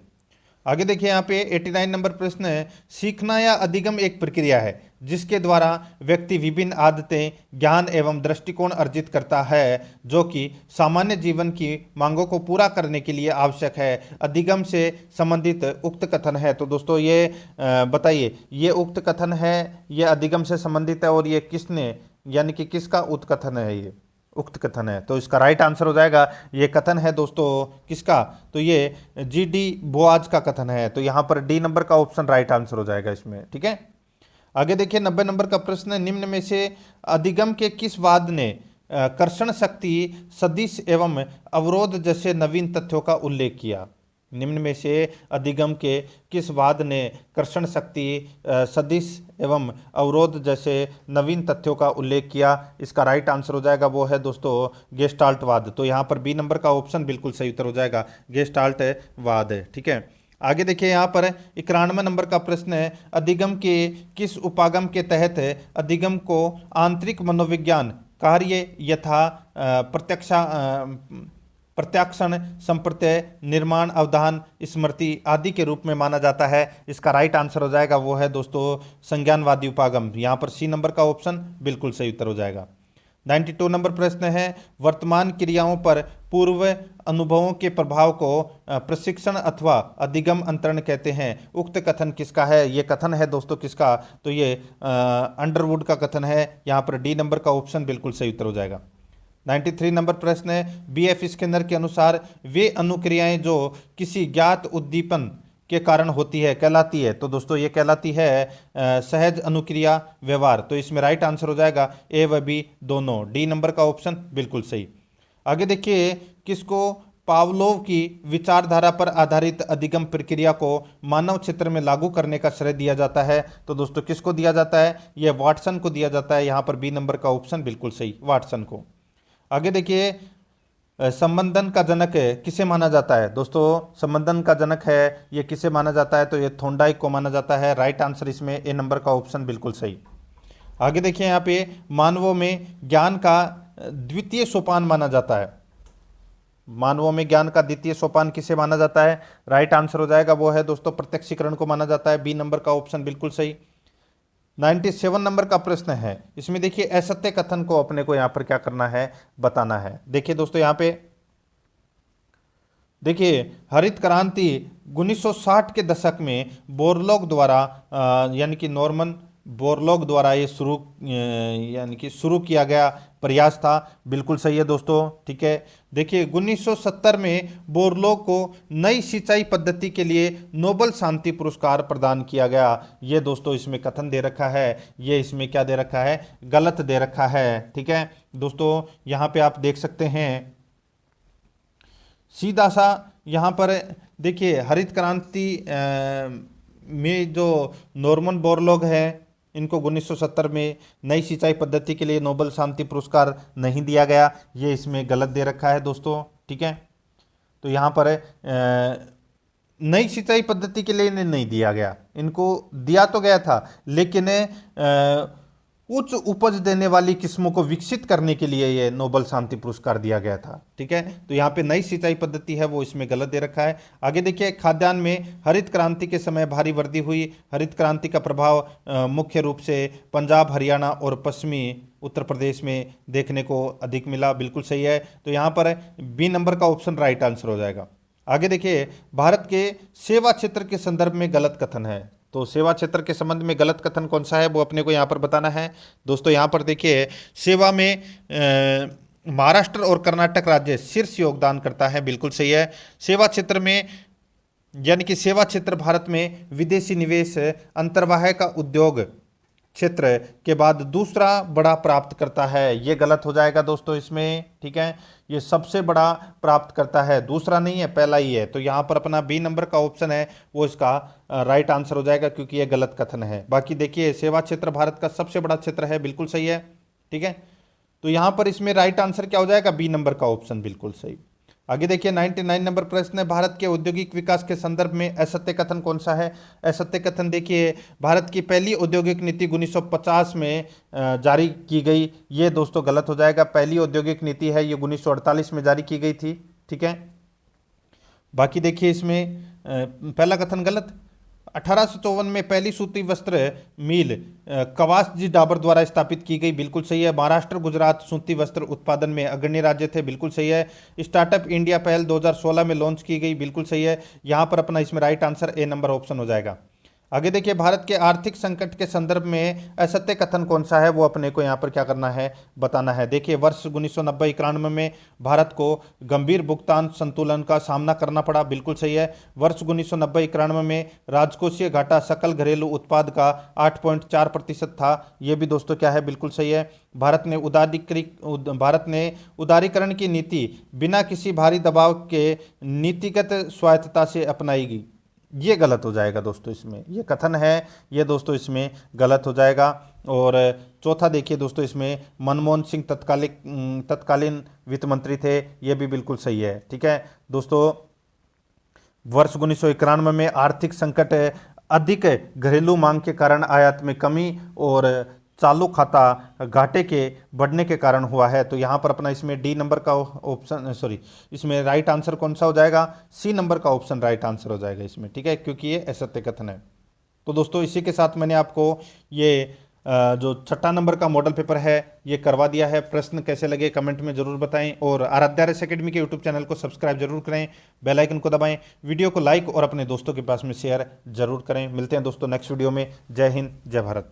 आगे देखिए, यहाँ पे 89 नंबर प्रश्न है, सीखना या अधिगम एक प्रक्रिया है जिसके द्वारा व्यक्ति विभिन्न आदतें, ज्ञान एवं दृष्टिकोण अर्जित करता है जो कि सामान्य जीवन की मांगों को पूरा करने के लिए आवश्यक है। अधिगम से संबंधित उक्त कथन है। तो दोस्तों ये बताइए, ये उक्त कथन है, ये अधिगम से संबंधित है और ये किसने, यानी कि किसका उक्त कथन है? ये उक्त कथन है। तो इसका राइट आंसर हो जाएगा, ये कथन है दोस्तों किसका? तो ये जीडी बोआज का कथन है। तो यहाँ पर डी नंबर का ऑप्शन राइट आंसर हो जाएगा इसमें, ठीक है। आगे देखिए, 90 नंबर का प्रश्न है, निम्न में से अधिगम के किस वाद ने कर्षण शक्ति, सदिश एवं अवरोध जैसे नवीन तथ्यों का उल्लेख किया? निम्न में से अधिगम के किस वाद ने कर्षण शक्ति, सदिश एवं अवरोध जैसे नवीन तथ्यों का उल्लेख किया? इसका राइट आंसर हो जाएगा वो है दोस्तों गेस्टाल्टवाद। तो यहाँ पर बी नंबर का ऑप्शन बिल्कुल सही उत्तर हो जाएगा, गेस्टाल्टवाद, ठीक है। आगे देखिए, यहाँ पर 91 नंबर का प्रश्न है, अधिगम के किस उपागम के तहत अधिगम को आंतरिक मनोविज्ञान, कार्य यथा प्रत्याक्षण, संप्रत्यय, निर्माण, अवधान, स्मृति आदि के रूप में माना जाता है? इसका राइट आंसर हो जाएगा वो है दोस्तों संज्ञानवादी उपागम। यहाँ पर सी नंबर का ऑप्शन बिल्कुल सही उत्तर हो जाएगा। 92 नंबर प्रश्न है, वर्तमान क्रियाओं पर पूर्व अनुभवों के प्रभाव को प्रशिक्षण अथवा अधिगम अंतरण कहते हैं। उक्त कथन किसका है? ये कथन है दोस्तों किसका? तो ये अंडरवुड का कथन है। यहाँ पर डी नंबर का ऑप्शन बिल्कुल सही उत्तर हो जाएगा। 93 नंबर प्रश्न है, बी एफ स्किनर के अनुसार वे अनुक्रियाएं जो किसी ज्ञात उद्दीपन के कारण होती है, कहलाती है। तो दोस्तों ये कहलाती है सहज अनुक्रिया व्यवहार। तो इसमें राइट आंसर हो जाएगा ए व बी दोनों, डी नंबर का ऑप्शन बिल्कुल सही। आगे देखिए, किसको पावलोव की विचारधारा पर आधारित अधिगम प्रक्रिया को मानव क्षेत्र में लागू करने का श्रेय दिया जाता है? तो दोस्तों किसको दिया जाता है? यह वाटसन को दिया जाता है। यहाँ पर बी नंबर का ऑप्शन बिल्कुल सही, वाटसन को। आगे देखिए, संबंधन का जनक किसे माना जाता है? दोस्तों संबंधन का जनक है ये किसे माना जाता है? तो ये थोंडाइक को माना जाता है। राइट आंसर इसमें ए नंबर का ऑप्शन बिल्कुल सही। आगे देखिए, यहाँ पे मानवों में ज्ञान का द्वितीय सोपान माना जाता है। मानवों में ज्ञान का द्वितीय सोपान किसे माना जाता है? राइट आंसर हो जाएगा वो है दोस्तों प्रत्यक्षीकरण को माना जाता है। बी नंबर का ऑप्शन बिल्कुल सही। 97 नंबर का प्रश्न है, इसमें देखिए असत्य कथन को अपने को यहां पर क्या करना है, बताना है। देखिए दोस्तों यहां पे देखिए, हरित क्रांति 1960 के दशक में बोरलॉग द्वारा यानी कि नॉर्मन बोरलॉग द्वारा ये यानी कि शुरू किया गया प्रयास था। बिल्कुल सही है दोस्तों, ठीक है। देखिए 1970 में बोरलॉग को नई सिंचाई पद्धति के लिए नोबेल शांति पुरस्कार प्रदान किया गया। ये दोस्तों इसमें कथन दे रखा है, ये इसमें क्या दे रखा है, गलत दे रखा है, ठीक है दोस्तों। यहाँ पे आप देख सकते हैं सीधा सा, यहाँ पर देखिए हरित क्रांति में जो नॉर्मन बोरलॉग है, इनको 1970 में नई सिंचाई पद्धति के लिए नोबेल शांति पुरस्कार नहीं दिया गया, ये इसमें गलत दे रखा है दोस्तों, ठीक है। तो यहाँ पर नई सिंचाई पद्धति के लिए नहीं दिया गया, इनको दिया तो गया था लेकिन उच्च उपज देने वाली किस्मों को विकसित करने के लिए ये नोबेल शांति पुरस्कार दिया गया था, ठीक है। तो यहाँ पे नई सिंचाई पद्धति है वो इसमें गलत दे रखा है। आगे देखिए, खाद्यान्न में हरित क्रांति के समय भारी वृद्धि हुई। हरित क्रांति का प्रभाव मुख्य रूप से पंजाब, हरियाणा और पश्चिमी उत्तर प्रदेश में देखने को अधिक मिला। बिल्कुल सही है। तो यहाँ पर बी नंबर का ऑप्शन राइट आंसर हो जाएगा। आगे देखिए, भारत के सेवा क्षेत्र के संदर्भ में गलत कथन है। तो सेवा क्षेत्र के संबंध में गलत कथन कौन सा है वो अपने को यहाँ पर बताना है दोस्तों। यहाँ पर देखिए, सेवा में महाराष्ट्र और कर्नाटक राज्य शीर्ष योगदान करता है। बिल्कुल सही है। सेवा क्षेत्र में यानी कि सेवा क्षेत्र भारत में विदेशी निवेश अंतर्वाह का उद्योग क्षेत्र के बाद दूसरा बड़ा प्राप्त करता है। ये गलत हो जाएगा दोस्तों इसमें, ठीक है। ये सबसे बड़ा प्राप्त करता है, दूसरा नहीं है, पहला ही है। तो यहाँ पर अपना बी नंबर का ऑप्शन है वो इसका राइट आंसर हो जाएगा, क्योंकि ये गलत कथन है। बाकी देखिए, सेवा क्षेत्र भारत का सबसे बड़ा क्षेत्र है, बिल्कुल सही है, ठीक है। तो यहाँ पर इसमें राइट आंसर क्या हो जाएगा, बी नंबर का ऑप्शन बिल्कुल सही। आगे देखिए, 99 नंबर प्रश्न है, भारत के औद्योगिक विकास के संदर्भ में असत्य कथन कौन सा है? असत्य कथन देखिए, भारत की पहली औद्योगिक नीति 1950 में जारी की गई। ये दोस्तों गलत हो जाएगा। पहली औद्योगिक नीति है ये 1948 में जारी की गई थी, ठीक है। बाकी देखिए, इसमें पहला कथन गलत। 1854 में पहली सूती वस्त्र मिल कवासजी डाबर द्वारा स्थापित की गई। बिल्कुल सही है। महाराष्ट्र, गुजरात सूती वस्त्र उत्पादन में अग्रणी राज्य थे। बिल्कुल सही है। स्टार्टअप इंडिया पहल 2016 में लॉन्च की गई। बिल्कुल सही है। यहाँ पर अपना इसमें right answer A number option हो जाएगा। आगे देखिए, भारत के आर्थिक संकट के संदर्भ में असत्य कथन कौन सा है वो अपने को यहाँ पर क्या करना है, बताना है। देखिए, वर्ष 1990-91 में भारत को गंभीर भुगतान संतुलन का सामना करना पड़ा। बिल्कुल सही है। वर्ष 1990-91 में राजकोषीय घाटा सकल घरेलू उत्पाद का 8.4% था। ये भी दोस्तों क्या है, बिल्कुल सही है। भारत ने उदारीकरण की नीति बिना किसी भारी दबाव के नीतिगत स्वायत्तता से अपनाई गई। ये गलत हो जाएगा दोस्तों, इसमें ये कथन है ये दोस्तों इसमें गलत हो जाएगा। और चौथा देखिए दोस्तों, इसमें मनमोहन सिंह तत्कालीन वित्त मंत्री थे। ये भी बिल्कुल सही है, ठीक है दोस्तों। वर्ष 1991 में आर्थिक संकट अधिक घरेलू मांग के कारण आयात में कमी और चालू खाता घाटे के बढ़ने के कारण हुआ है। तो यहाँ पर अपना इसमें डी नंबर का ऑप्शन इसमें राइट आंसर कौन सा हो जाएगा, सी नंबर का ऑप्शन राइट आंसर हो जाएगा इसमें, ठीक है, क्योंकि ये असत्य कथन है। तो दोस्तों इसी के साथ मैंने आपको ये जो 6 नंबर का मॉडल पेपर है ये करवा दिया है। प्रश्न कैसे लगे कमेंट में जरूर बताएं और आराध्या रेस एकेडमी के यूट्यूब चैनल को सब्सक्राइब जरूर करें, बेल आइकन को दबाएं, वीडियो को लाइक और अपने दोस्तों के पास में शेयर जरूर करें। मिलते हैं दोस्तों नेक्स्ट वीडियो में। जय हिंद, जय भारत।